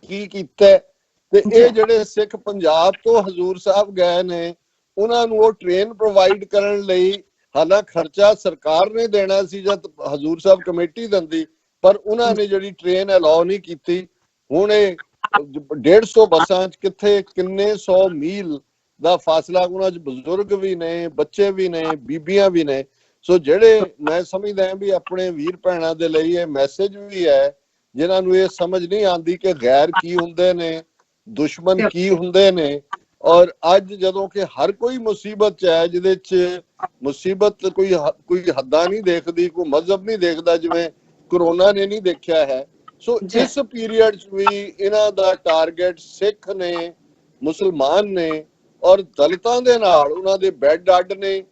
Speaker 2: ਕੀ ਕੀਤਾ, ਤੇ ਇਹ ਜਿਹੜੇ ਸਿੱਖ ਪੰਜਾਬ ਤੋਂ ਹਜ਼ੂਰ ਸਾਹਿਬ ਗਏ ਨੇ ਉਹਨਾਂ ਨੂੰ ਉਹ ਟ੍ਰੇਨ ਪ੍ਰੋਵਾਈਡ ਕਰਨ ਲਈ, ਹਾਲਾਂਕਿ ਖਰਚਾ ਸਰਕਾਰ ਨੇ ਦੇਣਾ ਸੀ ਜਦ ਹਜ਼ੂਰ ਸਾਹਿਬ ਕਮੇਟੀ ਦਿੰਦੀ, ਪਰ ਉਹਨਾਂ ਨੇ ਜਿਹੜੀ ਟ੍ਰੇਨ ਅਲਾਉ ਨਹੀਂ ਕੀਤੀ। ਹੁਣ ਇਹ 150 ਬੱਸਾਂ ਚ ਕਿੱਥੇ ਕਿੰਨੇ 100 ਮੀਲ ਦਾ ਫਾਸਲਾ, ਉਹਨਾਂ ਚ ਬਜ਼ੁਰਗ ਵੀ ਨੇ, ਬੱਚੇ ਵੀ ਨੇ, ਬੀਬੀਆਂ ਵੀ ਨੇ। ਸੋ ਜਿਹੜੇ ਮੈਂ ਸਮਝਦਾ ਵੀ ਆਪਣੇ ਵੀਰ ਭੈਣਾਂ ਦੇ ਲਈ ਇਹ ਮੈਸੇਜ ਵੀ ਹੈ ਜਿਨ੍ਹਾਂ ਨੂੰ ਇਹ ਸਮਝ ਨਹੀਂ ਆਉਂਦੀ ਕਿ ਗੈਰ ਕੀ ਹੁੰਦੇ ਨੇ, ਦੁਸ਼ਮਣ ਕੀ ਹੁੰਦੇ ਨੇ। ਔਰ ਅੱਜ ਜਦੋਂ ਕਿ ਹਰ ਕੋਈ ਮੁਸੀਬਤ ਚ ਹੈ, ਜਿਹਦੇ ਚ ਮੁਸੀਬਤ ਕੋਈ ਹੱਦਾਂ ਨਹੀਂ ਦੇਖਦੀ, ਕੋਈ ਮਜ਼ਹਬ ਨਹੀਂ ਦੇਖਦਾ, ਜਿਵੇਂ ਕਰੋਨਾ ਨੇ ਨਹੀਂ ਦੇਖਿਆ ਹੈ। ਸੋ ਇਸ ਪੀਰੀਅਡ ਚ ਵੀ ਇਹਨਾਂ ਦਾ ਟਾਰਗੇਟ ਸਿੱਖ ਨੇ, ਮੁਸਲਮਾਨ ਨੇ, ਔਰ ਦਲਿਤਾਂ ਦੇ ਨਾਲ ਉਹਨਾਂ ਦੇ ਬੈੱਡ ਅੱਡ ਨੇ,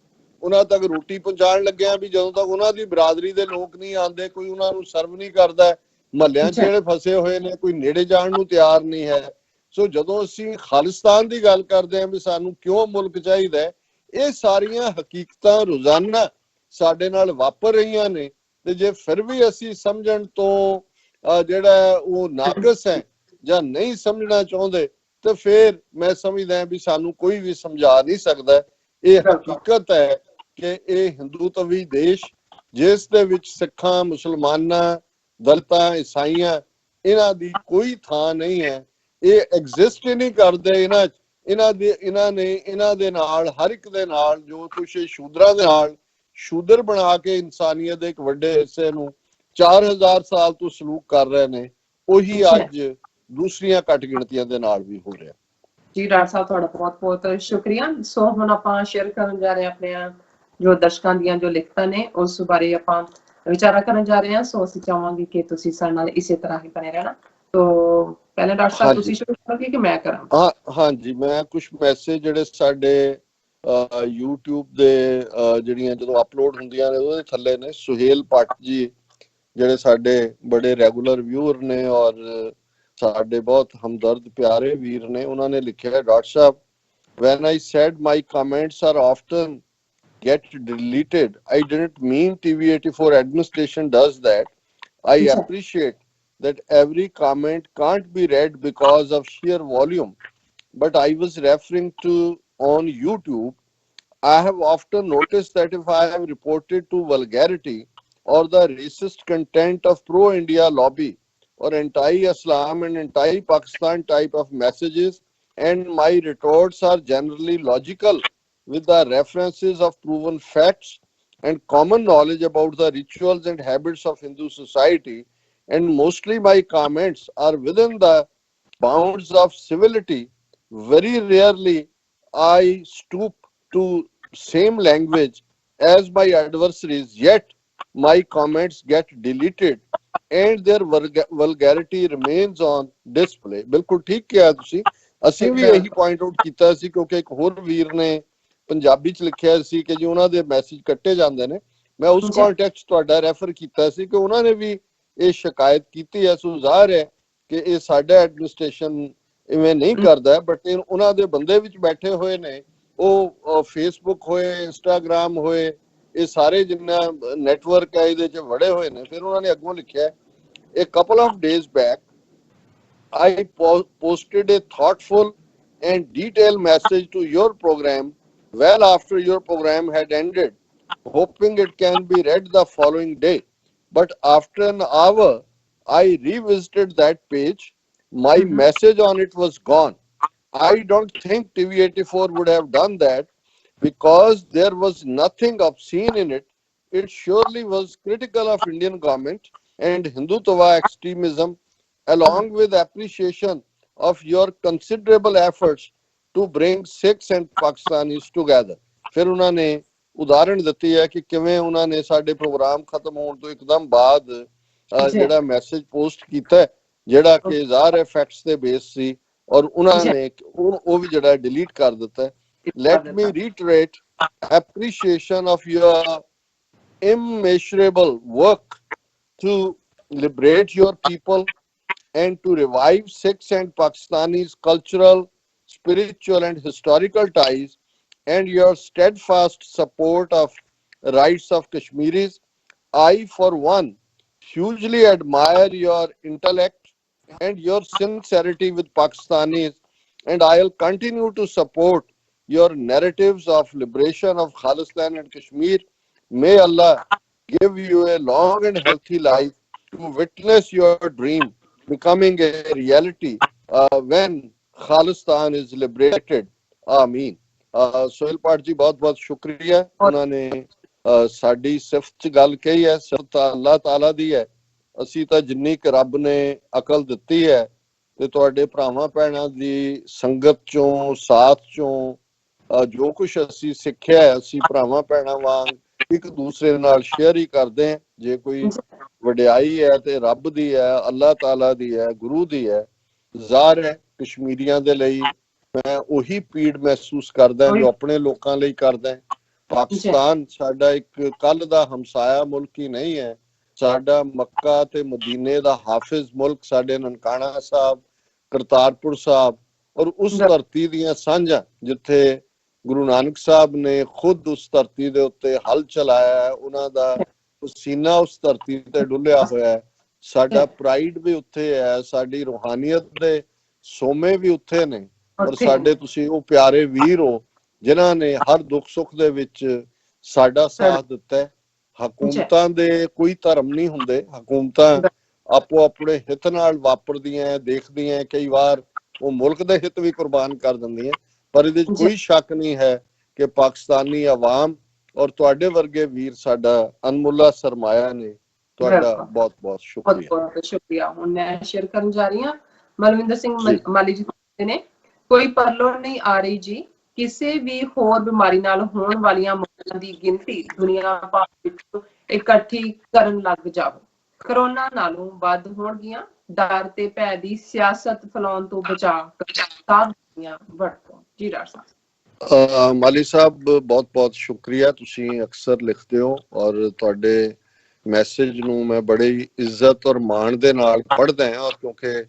Speaker 2: ਉਹਨਾਂ ਤੱਕ ਰੋਟੀ ਪਹੁੰਚਾਉਣ ਲੱਗਿਆ ਵੀ ਜਦੋਂ ਤੱਕ ਉਹਨਾਂ ਦੀ ਬਰਾਦਰੀ ਦੇ ਲੋਕ ਨਹੀਂ ਆਉਂਦੇ, ਕੋਈ ਉਹਨਾਂ ਨੂੰ ਸਰਵ ਨਹੀਂ ਕਰਦਾ। ਮਹੱਲਿਆਂ 'ਚ ਜਿਹੜੇ ਫਸੇ ਹੋਏ ਨੇ ਕੋਈ ਨੇੜੇ ਜਾਣ ਨੂੰ ਤਿਆਰ ਨਹੀਂ ਹੈ। ਸੋ ਜਦੋਂ ਅਸੀਂ ਖਾਲਿਸਤਾਨ ਦੀ ਗੱਲ ਕਰਦੇ ਹਾਂ ਵੀ ਸਾਨੂੰ ਕਿਉਂ ਮੁਲਕ ਚਾਹੀਦਾ, ਇਹ ਸਾਰੀਆਂ ਹਕੀਕਤਾਂ ਰੋਜ਼ਾਨਾ ਸਾਡੇ ਨਾਲ ਵਾਪਰ ਰਹੀਆਂ ਨੇ। ਤੇ ਜੇ ਫਿਰ ਵੀ ਅਸੀਂ ਸਮਝਣ ਤੋਂ ਜਿਹੜਾ ਉਹ ਨਾਕਸ ਹੈ ਜਾਂ ਨਹੀਂ ਸਮਝਣਾ ਚਾਹੁੰਦੇ, ਤੇ ਫਿਰ ਮੈਂ ਸਮਝਦਾ ਵੀ ਸਾਨੂੰ ਕੋਈ ਵੀ ਸਮਝਾ ਨਹੀਂ ਸਕਦਾ। ਇਹ ਹਕੀਕਤ ਹੈ ਕਿ ਇਹ ਹਿੰਦੂਤਵੀ ਦੇਸ਼, ਜਿਸ ਦੇ ਵਿੱਚ ਸਿੱਖਾਂ, ਮੁਸਲਮਾਨਾਂ, ਦਲਿਤਾਂ, ਈਸਾਈਆਂ, ਇਹਨਾਂ ਦੀ ਕੋਈ ਥਾਂ ਨਹੀਂ ਹੈ। ਇਹ ਐਗਜ਼ਿਸਟ ਹੀ ਨਹੀਂ ਕਰਦੇ। ਇਹਨਾਂ ਦੇ ਨਾਲ ਹਰ ਇੱਕ ਦੇ ਨਾਲ ਜੋ ਕੁਛ ਸ਼ੂਦਰਾਂ ਦੇ ਨਾਲ ਸ਼ੂਦਰ ਬਣਾ ਕੇ ਇਨਸਾਨੀਅਤ ਦੇ ਇੱਕ ਵੱਡੇ ਹਿੱਸੇ ਨੂੰ 4000 ਸਾਲ ਤੋਂ ਸਲੂਕ ਕਰ ਰਹੇ ਨੇ, ਉਹੀ ਅੱਜ ਦੂਸਰੀਆਂ ਘੱਟ ਗਿਣਤੀਆਂ ਦੇ ਨਾਲ ਵੀ ਹੋ ਰਿਹਾ।
Speaker 1: ਜੀ ਡਾਕਟਰ ਸਾਹਿਬ ਤੁਹਾਡਾ ਬਹੁਤ ਬਹੁਤ ਸ਼ੁਕਰੀਆ। ਸੋ ਹੁਣ ਆਪਾਂ ਸ਼ੇਅਰ ਕਰਨ ਜਾ ਰਹੇ ਹਾਂ ਆਪਣੇ ਜੋ ਦਰਸ਼ਕਾਂ ਦੀਆਂ ਜੋ ਲਿਖਤਾਂ ਨੇ ਉਸ ਬਾਰੇ ਆਪਾਂ ਵਿਚਾਰਾ ਕਰਨ ਜਾ ਰਹੇ ਹਾਂ। ਸੋ ਅਸੀਂ ਚਾਹਾਂਗੇ ਕਿ ਤੁਸੀਂ ਸਾਡੇ ਨਾਲ ਇਸੇ ਤਰ੍ਹਾਂ ਹੀ ਬਣੇ ਰਹਿਣਾ। ਤੋ ਪਹਿਲਾਂ ਡਾਕਟਰ ਸਾਹਿਬ ਤੁਸੀਂ ਸ਼ੁਰੂ ਕਰੋਗੇ ਕਿ ਮੈਂ ਕਰਾਂ?
Speaker 2: ਹਾਂਜੀ, ਮੈਂ ਕੁਝ ਮੈਸੇਜ ਜਿਹੜੇ ਸਾਡੇ YouTube ਦੇ ਜਿਹੜੀਆਂ ਜਦੋਂ ਅਪਲੋਡ ਹੁੰਦੀਆਂ ਨੇ ਉਹਦੇ ਥੱਲੇ ਨੇ, ਸੁਹੇਲ ਭੱਟ ਜੀ ਜਿਹੜੇ ਸਾਡੇ ਬੜੇ ਰੈਗੂਲਰ ਵਿਊਅਰ ਨੇ ਔਰ ਸਾਡੇ ਬਹੁਤ ਹਮਦਰਦ ਪਿਆਰੇ ਵੀਰ ਨੇ, ਉਹਨਾਂ ਨੇ ਲਿਖਿਆ, doctor Sahib, when I said my comments are often get deleted, I didn't mean TV84 administration does that. I appreciate that every comment can't be read because of sheer volume, but I was referring to on YouTube. I have often noticed that if I have reported to vulgarity or the racist content of pro-India lobby or anti-Islam and anti-Pakistan type of messages, and my retorts are generally logical with the references of proven facts and common knowledge about the rituals and habits of Hindu society, and mostly my comments are within the bounds of civility. Very rarely I stoop to same language as my adversaries, yet my comments get deleted and their vulgarity remains on display. ਬਿਲਕੁਲ ਠੀਕ ਕਿਹਾ ਤੁਸੀਂ। ਅਸੀਂ ਵੀ ਇਹੀ point out ਕੀਤਾ ਸੀ, ਕਿਉਂਕਿ ਇੱਕ ਹੋਰ ਵੀਰ ਨੇ ਪੰਜਾਬੀ ਚ ਲਿਖਿਆ ਸੀ ਕਿ ਜੀ ਉਹਨਾਂ ਦੇ ਮੈਸੇਜ ਕੱਟੇ ਜਾਂਦੇ ਨੇ। ਮੈਂ ਉਸ ਕੰਟੈਕਸਟ ਤੁਹਾਡਾ ਰੈਫਰ ਕੀਤਾ ਸੀ ਕਿ ਉਹਨਾਂ ਨੇ ਵੀ ਇਹ ਸ਼ਿਕਾਇਤ ਕੀਤੀ ਹੈ। ਸੋ ਜ਼ਾਹਰ ਹੈ ਕਿ ਇਹ ਸਾਡਾ ਐਡਮਿਨਿਸਟ੍ਰੇਸ਼ਨ ਇਵੇਂ ਨਹੀਂ ਕਰਦਾ, ਬਟ ਉਹਨਾਂ ਦੇ ਬੰਦੇ ਵਿੱਚ ਬੈਠੇ ਹੋਏ ਨੇ, ਉਹ ਫੇਸਬੁੱਕ ਹੋਏ, ਇੰਸਟਾਗ੍ਰਾਮ ਹੋਏ, ਇਹ ਸਾਰੇ ਜਿੰਨਾ ਨੈਟਵਰਕ ਹੈ ਇਹਦੇ ਚ ਵੜੇ ਹੋਏ ਨੇ। ਫਿਰ ਉਹਨਾਂ ਨੇ ਅੱਗੋਂ ਲਿਖਿਆ, a couple of days back I posted a thoughtful and detailed message to your program well after your program had ended, hoping it can be read the following day. But after an hour, I revisited that page. My message on it was gone. I don't think TV84 would have done that because there was nothing obscene in it. It surely was critical of Indian government and Hindutva extremism, along with appreciation of your considerable efforts to bring Sikhs and Pakistanis together. ਫਿਰ ਉਹਨਾਂ ਨੇ ਉਦਾਹਰਣ ਦਿੱਤੀ ਹੈ ਕਿ ਕਿਵੇਂ ਉਹਨਾਂ ਨੇ ਸਾਡੇ ਪ੍ਰੋਗਰਾਮ ਖਤਮ ਹੋਣ ਤੋਂ ਇੱਕਦਮ ਬਾਅਦ ਜਿਹੜਾ ਮੈਸੇਜ ਪੋਸਟ ਕੀਤਾ, ਜਿਹੜਾ ਕਿ ਜ਼ਾਹਰ ਹੈ ਫੈਕਟਸ ਦੇ ਬੇਸ ਸੀ, ਔਰ ਉਹਨਾਂ ਨੇ ਉਹ ਵੀ ਜਿਹੜਾ ਡਿਲੀਟ ਕਰ ਦਿੱਤਾ। Let me reiterate appreciation of your immeasurable work to liberate your people and to revive Sikhs and Pakistanis' cultural, spiritual, and historical ties, and your steadfast support of rights of Kashmiris. I, for one, hugely admire your intellect and your sincerity with Pakistanis, and I'll continue to support your narratives of liberation of Khalistan and Kashmir. May Allah give you a long and healthy life to witness your dream becoming a reality when Khalistan is liberated. Ameen. Sohail पाठ जी बहुत बहुत शुक्रिया। उन्होंने साडी सिफत च गल कही है, सिफत अल्लाह ताला दी है। ਅਸੀਂ ਤਾਂ ਜਿੰਨੀ ਕਿ ਰੱਬ ਨੇ ਅਕਲ ਦਿੱਤੀ ਹੈ ਤੇ ਤੁਹਾਡੇ ਭਰਾਵਾਂ ਭੈਣਾਂ ਦੀ ਸੰਗਤ ਚੋਂ, ਸਾਥ ਚੋਂ ਜੋ ਕੁਝ ਅਸੀਂ ਸਿੱਖਿਆ ਹੈ, ਅਸੀਂ ਭਰਾਵਾਂ ਭੈਣਾਂ ਵਾਂਗ ਇੱਕ ਦੂਸਰੇ ਨਾਲ ਸ਼ੇਅਰ ਹੀ ਕਰਦੇ ਹਾਂ। ਜੇ ਕੋਈ ਵਡਿਆਈ ਹੈ ਤੇ ਰੱਬ ਦੀ ਹੈ, ਅੱਲਾਹ ਤਾਲਾ ਦੀ ਹੈ, ਗੁਰੂ ਦੀ ਹੈ। ਜ਼ਾਹਰ ਹੈ ਕਸ਼ਮੀਰੀਆਂ ਦੇ ਲਈ ਮੈਂ ਉਹੀ ਪੀੜ ਮਹਿਸੂਸ ਕਰਦਾ ਜੋ ਆਪਣੇ ਲੋਕਾਂ ਲਈ ਕਰਦਾ। ਪਾਕਿਸਤਾਨ ਸਾਡਾ ਇੱਕ ਕੱਲ ਦਾ ਹਮਸਾਇਆ ਮੁਲਕ ਹੀ ਨਹੀਂ ਹੈ, ਸਾਡਾ ਮੱਕਾ ਤੇ ਮਦੀਨੇ ਦਾ ਹਾਫਿਜ਼ ਮੁਲਕ, ਸਾਡੇ ਨਨਕਾਣਾ ਸਾਹਿਬ, ਕਰਤਾਰਪੁਰ ਸਾਹਿਬ, ਔਰ ਉਸ ਧਰਤੀ ਦੀਆਂ ਸਾਂਝਾਂ ਜਿੱਥੇ ਗੁਰੂ ਨਾਨਕ ਸਾਹਿਬ ਨੇ ਖੁਦ ਉਸ ਧਰਤੀ ਦੇ ਉੱਤੇ ਹਲ ਚਲਾਇਆ, ਉਹਨਾਂ ਦਾ ਪਸੀਨਾ ਉਸ ਧਰਤੀ ਤੇ ਡੁੱਲਿਆ ਹੋਇਆ ਹੈ। ਸਾਡਾ ਪ੍ਰਾਈਡ ਵੀ ਉੱਥੇ ਹੈ, ਸਾਡੀ ਰੂਹਾਨੀਅਤ ਦੇ ਸੋਮੇ ਵੀ ਉੱਥੇ ਨੇ, ਔਰ ਸਾਡੇ ਤੁਸੀਂ ਉਹ ਪਿਆਰੇ ਵੀਰ ਹੋ ਜਿਨ੍ਹਾਂ ਨੇ ਹਰ ਦੁੱਖ ਸੁੱਖ ਦੇ ਵਿੱਚ ਸਾਡਾ ਸਾਥ ਦਿੱਤਾ ਹੈ। ਹਕੂਮਤਾਂ ਦੇ ਕੋਈ ਧਰਮ ਨਹੀਂ ਹੁੰਦੇ, ਹਕੂਮਤਾਂ ਆਪੋ ਆਪਣੇ ਹਿੱਤ ਨਾਲ ਵਾਪਰਦੀਆਂ, ਦੇਖਦੀਆਂ, ਕਈ ਵਾਰ ਉਹ ਮੁਲਕ ਦੇ ਹਿੱਤ ਵੀ ਕੁਰਬਾਨ ਕਰ ਦਿੰਦੀਆਂ। ਪਰ ਇਹਦੇ ਵਿੱਚ ਕੋਈ ਸ਼ੱਕ ਨਹੀਂ ਹੈ ਕਿ ਪਾਕਿਸਤਾਨੀ ਆਵਾਮ ਔਰ ਤੁਹਾਡੇ ਵਰਗੇ ਵੀਰ ਸਾਡਾ ਅਨਮੁੱਲਾ ਸਰਮਾਇਆ ਨੇ। ਤੁਹਾਡਾ ਬਹੁਤ ਬਹੁਤ ਸ਼ੁਕਰੀਆ।
Speaker 1: ਬਹੁਤ ਸ਼ੁਕਰੀਆ। ਹੁਣ ਮੈਂ ਸ਼ੇਅਰ ਕਰਨ ਜਾ ਰਹੀ ਹਾਂ। ਮਲਵਿੰਦਰ ਸਿੰਘ ਮਾਲੀ ਜੀ ਨੇ, ਕੋਈ ਪਰਲੋ ਨਹੀਂ ਆ ਰਹੀ ਜੀ, ਕਿਸੇ ਵੀ ਹੋਰ ਬਿਮਾਰੀ ਨਾਲ ਹੋਣ ਵਾਲੀਆਂ ਮੌਤਾਂ ਦੀ ਗਿਣਤੀ ਦੁਨੀਆ ਭਰ ਵਿੱਚ ਇਕੱਠੀ ਕਰਨ ਲੱਗ ਜਾਓ। ਕਰੋਨਾ ਨਾਲੋਂ ਵੱਧ ਹੋਣਗੀਆਂ। ਡਰ ਤੇ ਭੈ ਦੀ ਸਿਆਸਤ ਫੈਲਾਉਣ ਤੋਂ ਬਚਾਅ ਸਾਵਧਾਨੀਆਂ ਵਰਤੋ। ਜੀ ਡਾਕਟਰ ਸਾਹਿਬ।
Speaker 2: ਮਾਲੀ ਸਾਹਿਬ ਬਹੁਤ ਬਹੁਤ ਸ਼ੁਕਰੀਆ। ਤੁਸੀਂ ਅਕਸਰ ਲਿਖਦੇ ਹੋ ਔਰ ਤੁਹਾਡੇ ਮੈਸੇਜ ਨੂੰ ਮੈਂ ਬੜੀ ਇੱਜ਼ਤ ਔਰ ਮਾਣ ਦੇ ਨਾਲ ਪੜ੍ਹਦਾ ਹਾਂ, ਔਰ ਕਿਉਂਕਿ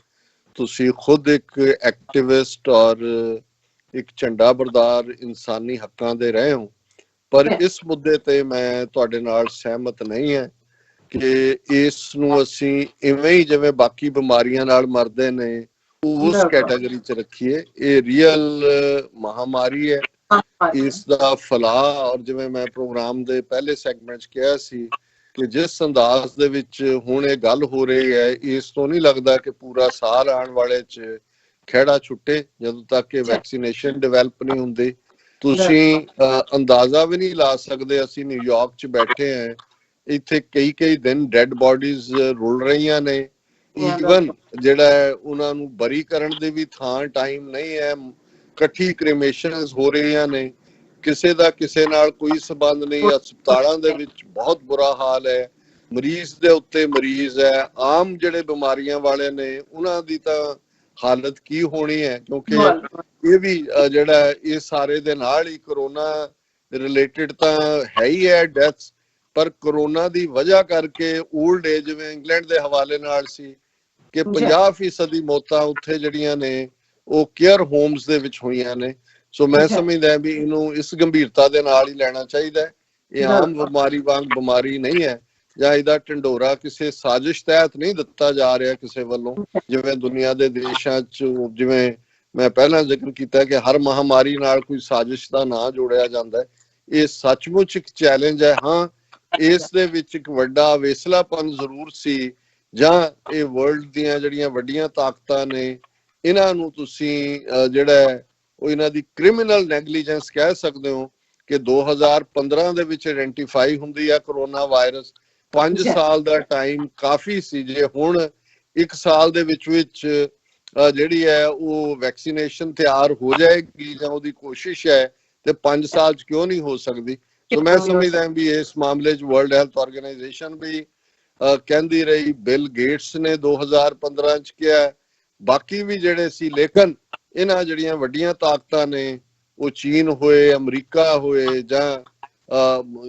Speaker 2: ਤੁਸੀਂ ਖੁਦ ਇੱਕ ਐਕਟਿਵਿਸਟ ਔਰ ਇੱਕ ਝੰਡਾ ਬਰਦਾਰ ਇਨਸਾਨੀ ਹੱਕਾਂ ਦੇ ਰਹੇ ਹੋ। ਪਰ ਇਸ ਮੁੱਦੇ ਤੇ ਮੈਂ ਤੁਹਾਡੇ ਨਾਲ ਸਹਿਮਤ ਨਹੀਂ ਹੈ ਕਿ ਇਸ ਨੂੰ ਅਸੀਂ ਇਵੇਂ ਹੀ ਜਿਵੇਂ ਬਾਕੀ ਬਿਮਾਰੀਆਂ ਨਾਲ ਮਰਦੇ ਨੇ ਉਸ ਕੈਟਾਗਰੀ ਚ ਰੱਖੀਏ। ਇਹ ਰੀਅਲ ਮਹਾਮਾਰੀ ਹੈ, ਇਸ ਦਾ ਫੈਲਾਅ, ਔਰ ਜਿਵੇਂ ਮੈਂ ਪ੍ਰੋਗਰਾਮ ਦੇ ਪਹਿਲੇ ਸੈਗਮੈਂਟ ਚ ਕਿਹਾ ਸੀ ਕਿ ਜਿਸ ਅੰਦਾਜ਼ ਦੇ ਵਿੱਚ ਹੁਣ ਇਹ ਗੱਲ ਹੋ ਰਹੀ ਹੈ, ਇਸ ਤੋਂ ਨਹੀਂ ਲੱਗਦਾ ਕਿ ਪੂਰਾ ਸਾਲ ਆਉਣ ਵਾਲੇ 'ਚ ਖਹਿੜਾ ਛੁੱਟੇ ਜਦੋਂ ਤੱਕ ਇਹ ਵੈਕਸੀਨੇਸ਼ਨ ਡਿਵੈਲਪ ਨਹੀਂ ਹੁੰਦੀ। ਤੁਸੀਂ ਅੰਦਾਜ਼ਾ ਵੀ ਨਹੀਂ ਲਾ ਸਕਦੇ। ਅਸੀਂ ਨਿਊਯਾਰਕ 'ਚ ਬੈਠੇ ਹਾਂ, ਇੱਥੇ ਕਈ ਦਿਨ ਡੈਡ ਬੋਡੀਜ਼ ਰੁਲ ਰਹੀਆਂ ਨੇ। ਈਵਨ ਜਿਹੜਾ ਹੈ ਉਹਨਾਂ ਨੂੰ ਬਰੀ ਕਰਨ ਦੇ ਵੀ ਥਾਂ ਟਾਈਮ ਨਹੀਂ ਹੈ। ਇਕੱਠੀ ਕ੍ਰੀਮੇਸ਼ਨਸ ਹੋ ਰਹੀਆਂ ਨੇ, ਕਿਸੇ ਦਾ ਕਿਸੇ ਨਾਲ ਕੋਈ ਸੰਬੰਧ ਨਹੀਂ। ਹਸਪਤਾਲਾਂ ਦੇ ਵਿੱਚ ਬਹੁਤ ਬੁਰਾ ਹਾਲ ਹੈ, ਮਰੀਜ਼ ਦੇ ਉੱਤੇ ਮਰੀਜ਼ ਹੈ। ਆਮ ਜਿਹੜੇ ਬਿਮਾਰੀਆਂ ਵਾਲੇ ਨੇ ਉਹਨਾਂ ਦੀ ਤਾਂ ਹਾਲਤ ਕੀ ਹੋਣੀ ਹੈ, ਕਿਉਂਕਿ ਇਹ ਵੀ ਜਿਹੜਾ ਇਹ ਸਾਰੇ ਦੇ ਨਾਲ ਹੀ ਕਰੋਨਾ ਰਿਲੇਟਡ ਤਾਂ ਹੈ ਹੀ ਹੈ ਡੈਥਸ, ਪਰ ਕਰੋਨਾ ਦੀ ਵਜ੍ਹਾ ਕਰਕੇ 올ਡ ਏਜ, ਜਿਵੇਂ ਇੰਗਲੈਂਡ ਦੇ ਹਵਾਲੇ ਨਾਲ ਸੀ ਕਿ 50% ਦੀ ਮੌਤਾਂ ਉੱਥੇ ਜਿਹੜੀਆਂ ਨੇ ਉਹ ਕੇਅਰ ਹੋਮਸ ਦੇ ਵਿੱਚ ਹੋਈਆਂ ਨੇ। ਸੋ ਮੈਂ ਸਮਝਦਾ ਵੀ ਇਹਨੂੰ ਇਸ ਗੰਭੀਰਤਾ ਦੇ ਨਾਲ ਹੀ ਲੈਣਾ ਚਾਹੀਦਾ। ਇਹ ਆਮ ਬਿਮਾਰੀ ਵਾਂਗ ਬਿਮਾਰੀ ਨਹੀਂ ਹੈ, ਜਾਂ ਇਹਦਾ ਢੰਡੋਰਾ ਕਿਸੇ ਸਾਜ਼ਿਸ਼ ਤਹਿਤ ਨਹੀਂ ਦਿੱਤਾ ਜਾ ਰਿਹਾ ਕਿਸੇ ਵੱਲੋਂ, ਜਿਵੇਂ ਦੁਨੀਆ ਦੇ ਦੇਸ਼ਾਂ 'ਚ, ਜਿਵੇਂ ਮੈਂ ਪਹਿਲਾਂ ਜ਼ਿਕਰ ਕੀਤਾ ਕਿ ਹਰ ਮਹਾਮਾਰੀ ਨਾਲ ਕੋਈ ਸਾਜ਼ਿਸ਼ ਦਾ ਨਾਂ ਜੋੜਿਆ ਜਾਂਦਾ ਹੈ। ਇਹ ਸੱਚਮੁੱਚ ਇੱਕ ਚੈਲੰਜ ਹੈ। ਹਾਂ, ਇਸ ਦੇ ਵਿੱਚ ਇੱਕ ਵੱਡਾ ਵੇਸਲਾਪਨ ਜ਼ਰੂਰ ਸੀ, ਜਾਂ ਇਹ ਵਰਲਡ ਦੀਆਂ ਜਿਹੜੀਆਂ ਵੱਡੀਆਂ ਤਾਕਤਾਂ ਨੇ ਇਹਨਾਂ ਨੂੰ ਤੁਸੀਂ ਜਿਹੜਾ ਉਹ ਇਹਨਾਂ ਦੀ ਕ੍ਰਿਮੀਨਲ ਨੈਗਲੀਜੈਂਸ ਕਹਿ ਸਕਦੇ ਹੋ ਕਿ 2015 ਦੇ ਵਿੱਚ ਆਇਡੈਂਟੀਫਾਈ ਹੁੰਦੀ ਹੈ ਕਰੋਨਾ ਵਾਇਰਸ। 5 ਸਾਲ ਦਾ ਟਾਈਮ ਕਾਫੀ ਸੀ। ਜੇ ਹੁਣ 1 ਸਾਲ ਦੇ ਵਿੱਚ ਜਿਹੜੀ ਹੈ ਉਹ ਵੈਕਸੀਨੇਸ਼ਨ ਤਿਆਰ ਹੋ ਜਾਏਗੀ ਜਾਂ ਉਹਦੀ ਕੋਸ਼ਿਸ਼ ਹੈ, ਤੇ 5 ਸਾਲ 'ਚ ਕਿਉਂ ਨਹੀਂ ਹੋ ਸਕਦੀ। ਸੋ ਮੈਂ ਸਮਝਦਾ ਵੀ ਇਸ ਮਾਮਲੇ 'ਚ ਵਰਲਡ ਹੈਲਥ ਆਰਗੇਨਾਈਜੇਸ਼ਨ ਵੀ ਕਹਿੰਦੀ ਰਹੀ, ਬਿਲ ਗੇਟਸ ਨੇ 2015 'ਚ ਕਿਹਾ, ਬਾਕੀ ਵੀ ਜਿਹੜੇ ਸੀ। ਲੇਕਿਨ ਇਹਨਾਂ ਜਿਹੜੀਆਂ ਵੱਡੀਆਂ ਤਾਕਤਾਂ ਨੇ, ਉਹ ਚੀਨ ਹੋਏ, ਅਮਰੀਕਾ ਹੋਏ, ਜਾਂ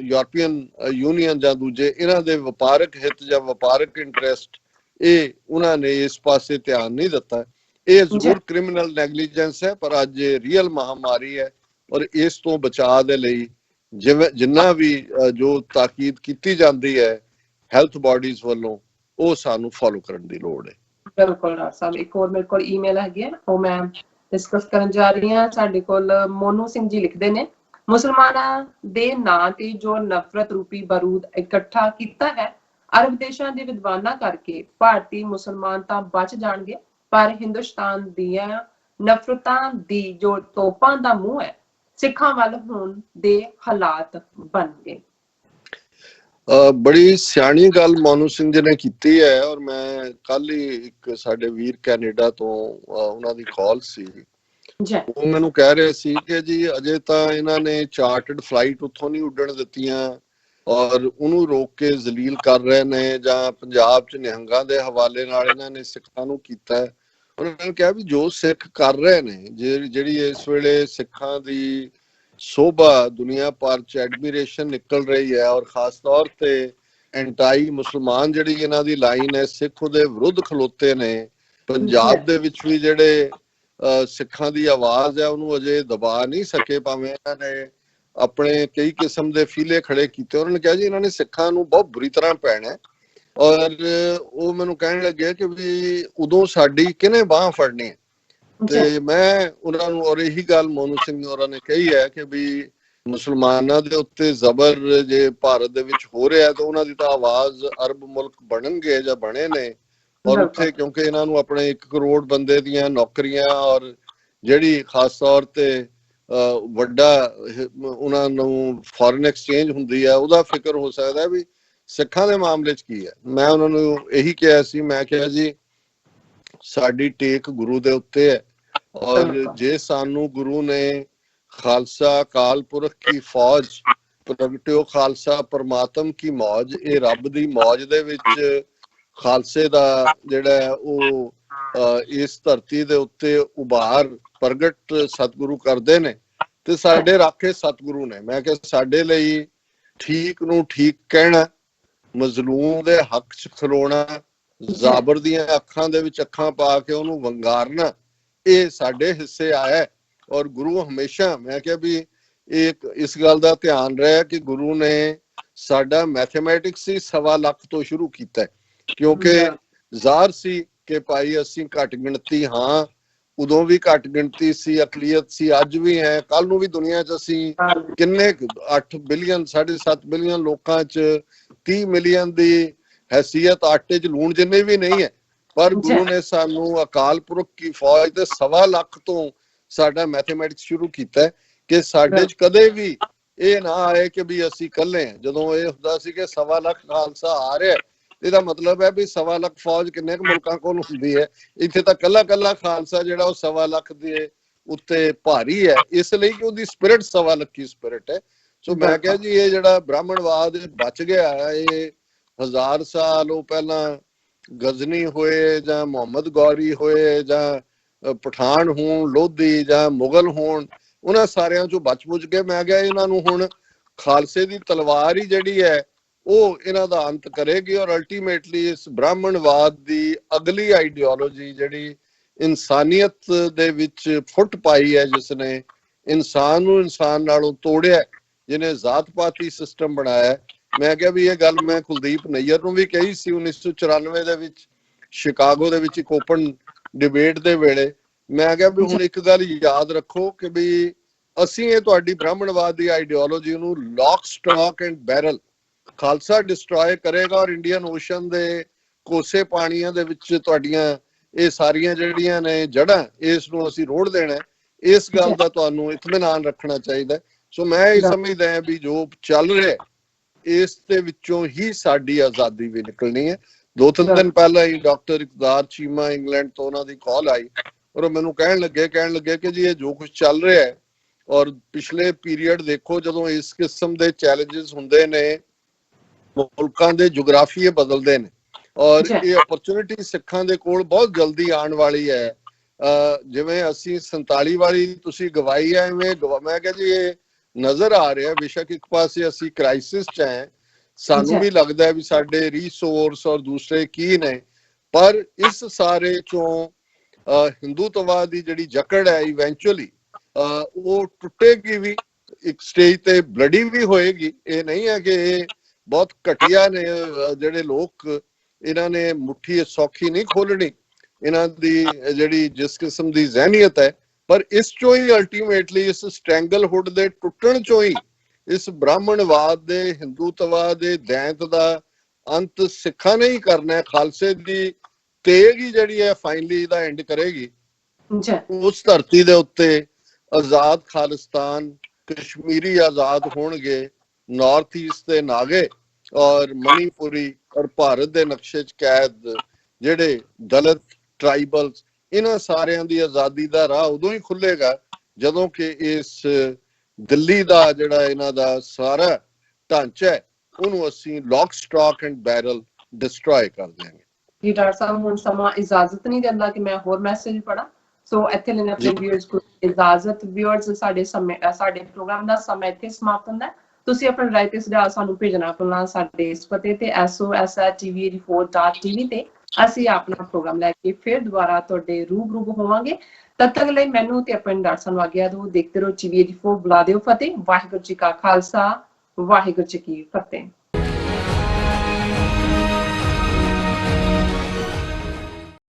Speaker 2: ਯੂਰਪੀਅਨ ਯੂਨੀਅਨ ਜਾਂ ਦੂਜੇ, ਇਹਨਾਂ ਦੇ ਵਪਾਰਕ ਹਿੱਤ ਜਾਂ ਵਪਾਰਕ ਇੰਟਰਸਟ, ਇਹ ਉਹਨਾਂ ਨੇ ਇਸ ਪਾਸੇ ਧਿਆਨ ਨਹੀਂ ਦਿੱਤਾ। ਇਹ ਜ਼ਰੂਰ ਕ੍ਰਿਮੀਨਲ ਨੈਗਲੀਜੈਂਸ ਹੈ, ਪਰ ਅੱਜ ਇਹ ਰੀਅਲ ਮਹਾਮਾਰੀ ਹੈ, ਔਰ ਇਸ ਤੋਂ ਬਚਾਅ ਦੇ ਲਈ ਜਿੰਨਾ ਵੀ ਜੋ ਤਾਕੀਦ ਕੀਤੀ ਜਾਂਦੀ ਹੈ ਹੈਲਥ ਬਾਡੀਜ਼ ਵੱਲੋਂ, ਉਹ ਸਾਨੂੰ ਫੋਲੋ ਕਰਨ ਦੀ ਲੋੜ ਹੈ।
Speaker 1: ਬਿਲਕੁਲ ਡਾਕਟਰ ਸਾਹਿਬ, ਇੱਕ ਹੋਰ ਮੇਰੇ ਕੋਲ ਈਮੇਲ ਹੈਗੀ ਹੈ, ਉਹ ਮੈਂ ਡਿਸਕਸ ਕਰਨ ਜਾ ਰਹੀ ਹਾਂ। ਸਾਡੇ ਕੋਲ ਮੋਨੂ ਸਿੰਘ ਜੀ ਲਿਖਦੇ ਨੇ, ਮੁਸਲਮਾਨਾਂ ਦੇ ਨਾਂ ਤੇ ਜੋ ਨਫ਼ਰਤ ਰੂਪੀ ਬਾਰੂਦ ਇਕੱਠਾ ਕੀਤਾ ਹੈ ਅਰਬ ਦੇਸ਼ਾਂ ਦੇ ਵਿਦਵਾਨਾਂ ਕਰਕੇ, ਭਾਰਤੀ ਮੁਸਲਮਾਨ ਤਾਂ ਬਚ ਜਾਣਗੇ, ਪਰ ਹਿੰਦੁਸਤਾਨ ਦੀਆਂ ਨਫ਼ਰਤਾਂ ਦੀ ਜੋ ਤੋਪਾਂ ਦਾ ਮੂੰਹ ਹੈ, ਸਿੱਖਾਂ ਵੱਲ ਹੋਣ ਦੇ ਹਾਲਾਤ ਬਣ ਗਏ।
Speaker 2: ਬੜੀ ਸਿਆਣੀ ਗੱਲ ਮੋਨੂ ਸਿੰਘ ਜੀ ਨੇ ਕੀਤੀ ਹੈ, ਔਰ ਮੈਂ ਕੱਲ ਹੀ ਇੱਕ ਸਾਡੇ ਵੀਰ ਕੈਨੇਡਾ ਤੋਂ ਉਹਨਾਂ ਦੀ ਕਾਲ ਸੀ, ਉਹ ਮੈਨੂੰ ਕਹਿ ਰਹੇ ਸੀ ਕਿ ਜੀ ਅਜੇ ਤਾਂ ਇਹਨਾਂ ਨੇ ਚਾਰਟਰਡ ਫਲਾਈਟ ਉੱਥੋਂ ਨਹੀਂ ਉੱਡਣ ਦਿੱਤੀਆਂ, ਔਰ ਉਹਨੂੰ ਰੋਕ ਕੇ ਜ਼ਲੀਲ ਕਰ ਰਹੇ ਨੇ, ਜਾਂ ਪੰਜਾਬ 'ਚ ਨਿਹੰਗਾਂ ਦੇ ਹਵਾਲੇ ਨਾਲ ਇਹਨਾਂ ਨੇ ਸਿੱਖਾਂ ਨੂੰ ਕੀਤਾ ਹੈ। ਉਹਨਾਂ ਨੇ ਕਿਹਾ ਵੀ ਜੋ ਸਿੱਖ ਕਰ ਰਹੇ ਨੇ, ਜਿਹੜੀ ਇਸ ਵੇਲੇ ਸਿੱਖਾਂ ਦੀ ਸੋਭਾ ਦੁਨੀਆ ਭਰ 'ਚ ਐਡਮਿਰੇਸ਼ਨ ਨਿਕਲ ਰਹੀ ਹੈ, ਔਰ ਖਾਸ ਤੌਰ ਤੇ ਐਂਟਾਈ ਮੁਸਲਮਾਨ ਜਿਹੜੀ ਇਹਨਾਂ ਦੀ ਲਾਈਨ ਹੈ, ਸਿੱਖ ਉਹਦੇ ਵਿਰੁੱਧ ਖਲੋਤੇ ਨੇ। ਪੰਜਾਬ ਦੇ ਵਿੱਚ ਵੀ ਜਿਹੜੇ ਸਿੱਖਾਂ ਦੀ ਆਵਾਜ਼ ਹੈ ਉਹਨੂੰ ਅਜੇ ਦਬਾ ਨਹੀਂ ਸਕੇ, ਭਾਵੇਂ ਇਹਨਾਂ ਨੇ ਆਪਣੇ ਕਈ ਕਿਸਮ ਦੇ ਫੀਲੇ ਖੜੇ ਕੀਤੇ। ਉਹਨਾਂ ਨੇ ਕਿਹਾ ਜੀ ਇਹਨਾਂ ਨੇ ਸਿੱਖਾਂ ਨੂੰ ਬਹੁਤ ਬੁਰੀ ਤਰ੍ਹਾਂ ਪੈਣਾ, ਔਰ ਉਹ ਮੈਨੂੰ ਕਹਿਣ ਲੱਗੇ ਕਿ ਵੀ ਉਦੋਂ ਸਾਡੀ ਕਿਹਨੇ ਬਾਂਹ ਫੜਨੀ ਹੈ। ਤੇ ਮੈਂ ਉਹਨਾਂ ਨੂੰ, ਔਰ ਇਹੀ ਗੱਲ ਮੋਨੂ ਸਿੰਘ ਹੋਰਾਂ ਨੇ ਕਹੀ ਹੈ ਕਿ ਵੀ ਮੁਸਲਮਾਨਾਂ ਦੇ ਉੱਤੇ ਜ਼ਬਰ ਜੇ ਭਾਰਤ ਦੇ ਵਿੱਚ ਹੋ ਰਿਹਾ, ਤਾਂ ਉਹਨਾਂ ਦੀ ਤਾਂ ਆਵਾਜ਼ ਅਰਬ ਮੁਲਕ ਬਣਨਗੇ ਜਾਂ ਬਣੇ ਨੇ, ਔਰ ਉੱਥੇ ਕਿਉਂਕਿ ਇਹਨਾਂ ਨੂੰ ਆਪਣੇ 1 ਕਰੋੜ ਬੰਦੇ ਦੀਆਂ ਨੌਕਰੀਆਂ, ਔਰ ਜਿਹੜੀ ਖਾਸ ਤੌਰ ਤੇ ਵੱਡਾ ਉਹਨਾਂ ਨੂੰ ਫੋਰਨ ਐਕਸਚੇਂਜ ਹੁੰਦੀ ਹੈ, ਉਹਦਾ ਫਿਕਰ ਹੋ ਸਕਦਾ ਵੀ ਸਿੱਖਾਂ ਦੇ ਮਾਮਲੇ 'ਚ ਕੀ ਹੈ। ਮੈਂ ਉਹਨਾਂ ਨੂੰ ਇਹੀ ਕਿਹਾ ਸੀ, ਮੈਂ ਕਿਹਾ ਜੀ ਸਾਡੀ ਟੇਕ ਗੁਰੂ ਦੇ ਉੱਤੇ ਹੈ, ਔਰ ਜੇ ਸਾਨੂੰ ਗੁਰੂ ਨੇ ਖਾਲਸਾ ਅਕਾਲ ਪੁਰਖ ਕੀ ਫੌਜ, ਪ੍ਰਗਟਿਓ ਖਾਲਸਾ ਪਰਮਾਤਮ ਕੀ ਮੌਜ, ਇਹ ਰੱਬ ਦੀ ਮੌਜ ਦੇ ਵਿੱਚ ਖਾਲਸੇ ਦਾ ਜਿਹੜਾ ਉਹ ਇਸ ਧਰਤੀ ਦੇ ਉੱਤੇ ਉਭਾਰ ਪ੍ਰਗਟ ਸਤਿਗੁਰੂ ਕਰਦੇ ਨੇ, ਤੇ ਸਾਡੇ ਰਾਖੇ ਸਤਿਗੁਰੂ ਨੇ। ਮੈਂ ਕਿਹਾ ਸਾਡੇ ਲਈ ਠੀਕ ਨੂੰ ਠੀਕ ਕਹਿਣਾ, ਮਜ਼ਲੂਮ ਦੇ ਹੱਕ 'ਚ ਖਲੋਣਾ, ਜ਼ਾਬਰ ਦੀਆਂ ਅੱਖਾਂ ਦੇ ਵਿੱਚ ਅੱਖਾਂ ਪਾ ਕੇ ਉਹਨੂੰ ਵੰਗਾਰਨਾ, ਇਹ ਸਾਡੇ ਹਿੱਸੇ ਆਇਆ। ਔਰ ਗੁਰੂ ਹਮੇਸ਼ਾ, ਮੈਂ ਕਿਹਾ ਵੀ ਇਸ ਗੱਲ ਦਾ ਧਿਆਨ ਰਿਹਾ ਕਿ ਗੁਰੂ ਨੇ ਸਾਡਾ ਮੈਥਮੈਟਿਕਸ ਹੀ 1.25 ਲੱਖ ਤੋਂ ਸ਼ੁਰੂ ਕੀਤਾ, ਕਿਉਂਕਿ ਜ਼ਾਹਰ ਸੀ ਕਿ ਭਾਈ ਅਸੀਂ ਘੱਟ ਗਿਣਤੀ ਹਾਂ, ਉਦੋਂ ਵੀ ਘੱਟ ਗਿਣਤੀ ਸੀ, ਅਕਲੀਅਤ ਸੀ, ਅੱਜ ਵੀ ਹੈ, ਕੱਲ ਨੂੰ ਵੀ ਦੁਨੀਆ 'ਚ ਅਸੀਂ ਕਿੰਨੇ 8 ਬਿਲੀਅਨ 7.5 ਬਿਲੀਅਨ ਲੋਕਾਂ 'ਚ 30 ਮਿਲੀਅਨ ਦੀ ਹੈਸੀਅਤ ਆਟੇ 'ਚ ਲੂਣ ਜਿੰਨੇ ਵੀ ਨਹੀਂ ਹੈ, ਪਰ ਗੁਰੂ ਨੇ ਸਾਨੂੰ ਅਕਾਲ ਪੁਰਖ ਕੀ ਫੌਜ ਤੇ 1.25 ਲੱਖ ਤੋਂ ਸਾਡਾ ਮੈਥਮੈਟਿਕਸ ਸ਼ੁਰੂ ਕੀਤਾ ਕਿ ਸਾਡੇ 'ਚ ਕਦੇ ਵੀ ਇਹ ਨਾ ਆਏ ਕਿ ਵੀ ਅਸੀਂ ਇਕੱਲੇ ਹਾਂ। ਜਦੋਂ ਇਹ ਹੁੰਦਾ ਸੀ ਕਿ 1.25 ਲੱਖ ਖਾਲਸਾ ਆ ਰਿਹਾ, ਇਹਦਾ ਮਤਲਬ ਹੈ ਵੀ 1.25 ਲੱਖ ਫੌਜ ਕਿੰਨੇ ਕੁ ਮੁਲਕਾਂ ਕੋਲ ਹੁੰਦੀ ਹੈ, ਇੱਥੇ ਤਾਂ ਕੱਲਾ ਖਾਲਸਾ ਜਿਹੜਾ ਉਹ 1.25 ਲੱਖ ਦੇ ਉੱਤੇ ਭਾਰੀ ਹੈ, ਇਸ ਲਈ ਕਿ ਉਹਦੀ ਸਪਿਰਿਟ 1.25 ਲੱਖੀ ਸਪਿਰਿਟ ਹੈ। ਸੋ ਮੈਂ ਕਿਹਾ ਜੀ ਇਹ ਜਿਹੜਾ ਬ੍ਰਾਹਮਣਵਾਦ ਬਚ ਗਿਆ ਹੈ, ਇਹ 1000 ਸਾਲ ਉਹ ਪਹਿਲਾਂ ਗਜ਼ਨੀ ਹੋਏ ਜਾਂ ਮੁਹੰਮਦ ਗੌਰੀ ਹੋਏ ਜਾਂ ਪਠਾਨ ਹੋਣ, ਲੋਧੀ ਜਾਂ ਮੁਗਲ ਹੋਣ, ਉਹਨਾਂ ਸਾਰਿਆਂ ਚੋਂ ਬਚ ਕੇ ਮੈਂ ਕਿਹਾ ਇਹਨਾਂ ਨੂੰ ਹੁਣ ਖਾਲਸੇ ਦੀ ਤਲਵਾਰ ਹੀ ਜਿਹੜੀ ਹੈ ਉਹ ਇਹਨਾਂ ਦਾ ਅੰਤ ਕਰੇਗੀ। ਔਰ ਅਲਟੀਮੇਟਲੀ ਇਸ ਬ੍ਰਾਹਮਣਵਾਦ ਦੀ ਅਗਲੀ ਆਈਡੀਓਲੋਜੀ ਜਿਹੜੀ ਇਨਸਾਨੀਅਤ ਦੇ ਵਿੱਚ ਫੁੱਟ ਪਾਈ ਹੈ, ਜਿਸ ਨੇ ਇਨਸਾਨ ਨੂੰ ਇਨਸਾਨ ਨਾਲੋਂ ਤੋੜਿਆ, ਜਿਹਨੇ ਜ਼ਾਤ ਪਾਤੀ ਸਿਸਟਮ ਬਣਾਇਆ। ਮੈਂ ਕਿਹਾ ਵੀ ਇਹ ਗੱਲ ਮੈਂ ਕੁਲਦੀਪ ਨਈਅਰ ਨੂੰ ਵੀ ਕਹੀ ਸੀ 1994 ਦੇ ਵਿੱਚ ਸ਼ਿਕਾਗੋ ਦੇ ਵਿੱਚ ਇੱਕ ਓਪਨ ਡਿਬੇਟ ਦੇ ਵੇਲੇ। ਮੈਂ ਕਿਹਾ ਵੀ ਹੁਣ ਇੱਕ ਗੱਲ ਯਾਦ ਰੱਖੋ ਕਿ ਵੀ ਅਸੀਂ ਇਹ ਤੁਹਾਡੀ ਬ੍ਰਾਹਮਣਵਾਦ ਦੀ ਆਈਡੀਓਲੋਜੀ ਨੂੰ lock stock and barrel Khalsa destroy ਕਰੇਗਾ ਔਰ ਇੰਡੀਅਨ ਓਸ਼ਨ ਦੇ ਕੋਸੇ ਪਾਣੀਆਂ ਦੇ ਵਿੱਚ ਤੁਹਾਡੀਆਂ ਇਹ ਸਾਰੀਆਂ ਜਿਹੜੀਆਂ ਨੇ ਜੜ੍ਹਾਂ, ਇਸ ਨੂੰ ਅਸੀਂ ਰੋੜ ਦੇਣਾ। ਇਸ ਗੱਲ ਦਾ ਤੁਹਾਨੂੰ ਇਤਮੀਨਾਨ ਰੱਖਣਾ ਚਾਹੀਦਾ। ਸੋ ਮੈਂ ਇਹ ਸਮਝਦਾ ਹਾਂ ਵੀ ਜੋ ਚੱਲ ਰਿਹਾ ਇਸ ਦੇ ਵਿੱਚੋਂ ਹੀ ਸਾਡੀ ਆਜ਼ਾਦੀ ਵੀ ਨਿਕਲਣੀ ਹੈ। 2-3 ਦਿਨ ਪਹਿਲਾਂ ਹੀ ਡਾਕਟਰ ਇਕਬਾਲ ਚੀਮਾ ਇੰਗਲੈਂਡ ਤੋਂ ਉਹਨਾਂ ਦੀ ਕਾਲ ਆਈ ਔਰ ਮੈਨੂੰ ਕਹਿਣ ਲੱਗੇ ਕਿ ਜੀ ਇਹ ਜੋ ਕੁਝ ਚੱਲ ਰਿਹਾ ਹੈ ਔਰ ਪਿਛਲੇ ਪੀਰੀਅਡ ਦੇਖੋ, ਜਦੋਂ ਇਸ ਕਿਸਮ ਦੇ ਚੈਲੰਜਸ ਹੁੰਦੇ ਨੇ ਮੁਲਕਾਂ ਦੇ ਜੁਗਰਾਫੀਏ ਬਦਲਦੇ ਨੇ ਔਰ ਇਹ ਓਪਰਚੁਨਿਟੀ ਸਿੱਖਾਂ ਦੇ ਕੋਲ ਬਹੁਤ ਜਲਦੀ ਆਉਣ ਵਾਲੀ ਹੈ। ਜਿਵੇਂ ਅਸੀਂ 47 ਵਾਲੀ ਤੁਸੀਂ ਗਵਾਈ ਹੈ, ਐਵੇਂ ਮੈਂ ਕਿਹਾ ਜੀ ਇਹ ਨਜ਼ਰ ਆ ਰਿਹਾ। ਬੇਸ਼ੱਕ ਇੱਕ ਪਾਸੇ ਅਸੀਂ ਕ੍ਰਾਈਸਿਸ 'ਚ ਹੈ, ਸਾਨੂੰ ਵੀ ਲੱਗਦਾ ਹੈ ਵੀ ਸਾਡੇ ਰਿਸੋਰਸ ਔਰ ਦੂਸਰੇ ਕੀ ਨੇ, ਪਰ ਇਸ ਸਾਰੇ ਚੋਂ ਹਿੰਦੂਤਵਾਦ ਦੀ ਜਿਹੜੀ ਜਕੜ ਹੈ ਇਵੈਂਚੁਅਲੀ ਉਹ ਟੁੱਟੇਗੀ ਵੀ, ਇੱਕ ਸਟੇਜ ਤੇ ਬਲੱਡੀ ਵੀ ਹੋਏਗੀ। ਇਹ ਨਹੀਂ ਹੈ ਕਿ ਇਹ ਬਹੁਤ ਘਟੀਆ ਨੇ ਜਿਹੜੇ ਲੋਕ, ਇਹਨਾਂ ਨੇ ਮੁੱਠੀ ਸੌਖੀ ਨਹੀਂ ਖੋਲਣੀ, ਇਹਨਾਂ ਦੀ ਜਿਹੜੀ ਜਿਸ ਕਿਸਮ ਦੀ ਜ਼ਹਿਨੀਅਤ ਹੈ, ਪਰ ਇਸ ਚੋਂ ਹੀ ਅਲਟੀਮੇਟਲੀ ਇਸ ਸਟ੍ਰੈਂਗਲਹੁੱਡ ਦੇ ਟੁੱਟਣ ਚੋਂ ਹੀ ਇਸ ਬ੍ਰਾਹਮਣਵਾਦ ਦੇ ਹਿੰਦੂਤਵਾਦ ਦੇ ਦੈਂਤ ਦਾ ਅੰਤ ਸਿੱਖਾਂ ਨੇ ਹੀ ਕਰਨਾ ਹੈ। ਖਾਲਸੇ ਦੀ ਤੇਗ ਹੀ ਜਿਹੜੀ ਹੈ ਫਾਈਨਲੀ ਦਾ ਐਂਡ ਕਰੇਗੀ। ਉਸ ਧਰਤੀ ਦੇ ਉੱਤੇ ਆਜ਼ਾਦ ਖਾਲਿਸਤਾਨ, ਕਸ਼ਮੀਰੀ ਆਜ਼ਾਦ ਹੋਣਗੇ, ਨਾਰਥ ਈਸਟ ਦੇ ਨਾਗੇ ਔਰ ਮਣੀਪੁਰੀ ਔਰ ਭਾਰਤ ਦੇ ਨਕਸ਼ੇ 'ਚ ਕੈਦ ਜਿਹੜੇ ਦਲਿਤ ਟ੍ਰਾਈਬਲਸ, ਇਹਨਾਂ ਸਾਰਿਆਂ ਦੀ ਆਜ਼ਾਦੀ ਦਾ ਰਾਹ ਉਦੋਂ ਹੀ ਖੁੱਲੇਗਾ ਜਦੋਂ ਕਿ ਇਸ ਦਿੱਲੀ ਦਾ ਜਿਹੜਾ ਇਹਨਾਂ ਦਾ ਸਾਰਾ ਢਾਂਚਾ ਹੈ ਉਹਨੂੰ ਅਸੀਂ lock stock and barrel destroy ਕਰ ਦਿਆਂਗੇ।
Speaker 1: ਜੀ ਡਾਕਟਰ ਸਾਹਿਬ, ਹੁਣ ਸਮਾਂ ਇਜਾਜ਼ਤ ਨਹੀਂ ਦਿੰਦਾ ਕਿ ਮੈਂ ਹੋਰ ਮੈਸੇਜ ਪੜਾਂ, ਸੋ ਇੱਥੇ ਲੈਣੇ ਆਪਣੇ ਵਿਊਅਰਸ ਕੋਲ ਇਜਾਜ਼ਤ। ਵਿਊਅਰਸ, ਸਾਡੇ ਪ੍ਰੋਗਰਾਮ ਦਾ ਸਮਾਂ ਇੱਥੇ ਸਮਾਪਤ ਹੁੰਦਾ। ਤੁਸੀਂ ਆਪਣੇ ਰਾਏ ਸੁਝਾਅ ਸਾਨੂੰ ਭੇਜਣਾ ਭੁੱਲਣਾ ਸਾਡੇ ਇਸ ਪਤੇ ਤੇ sos@tv84.tv ਤੇ। ਅਸੀਂ ਆਪਣਾ ਪ੍ਰੋਗਰਾਮ ਲੈ ਕੇ ਫਿਰ ਦੁਬਾਰਾ ਤੁਹਾਡੇ ਰੂਬਰੂ ਹੋਵਾਂਗੇ। ਤਦ ਤੱਕ ਲਈ ਮੈਨੂੰ ਤੇ ਆਪਣੇ ਡਾਕਟਰ ਸਾਹਿਬ ਨੂੰ ਆਗਿਆ ਦਿਓ। ਦੇਖਦੇ ਰਹੋ TV84। ਬੁਲਾ ਦਿਓ ਫਤਿਹ। ਵਾਹਿਗੁਰੂ ਜੀ ਕਾ ਖਾਲਸਾ, ਵਾਹਿਗੁਰੂ ਜੀ ਕੀ ਫਤਿਹ।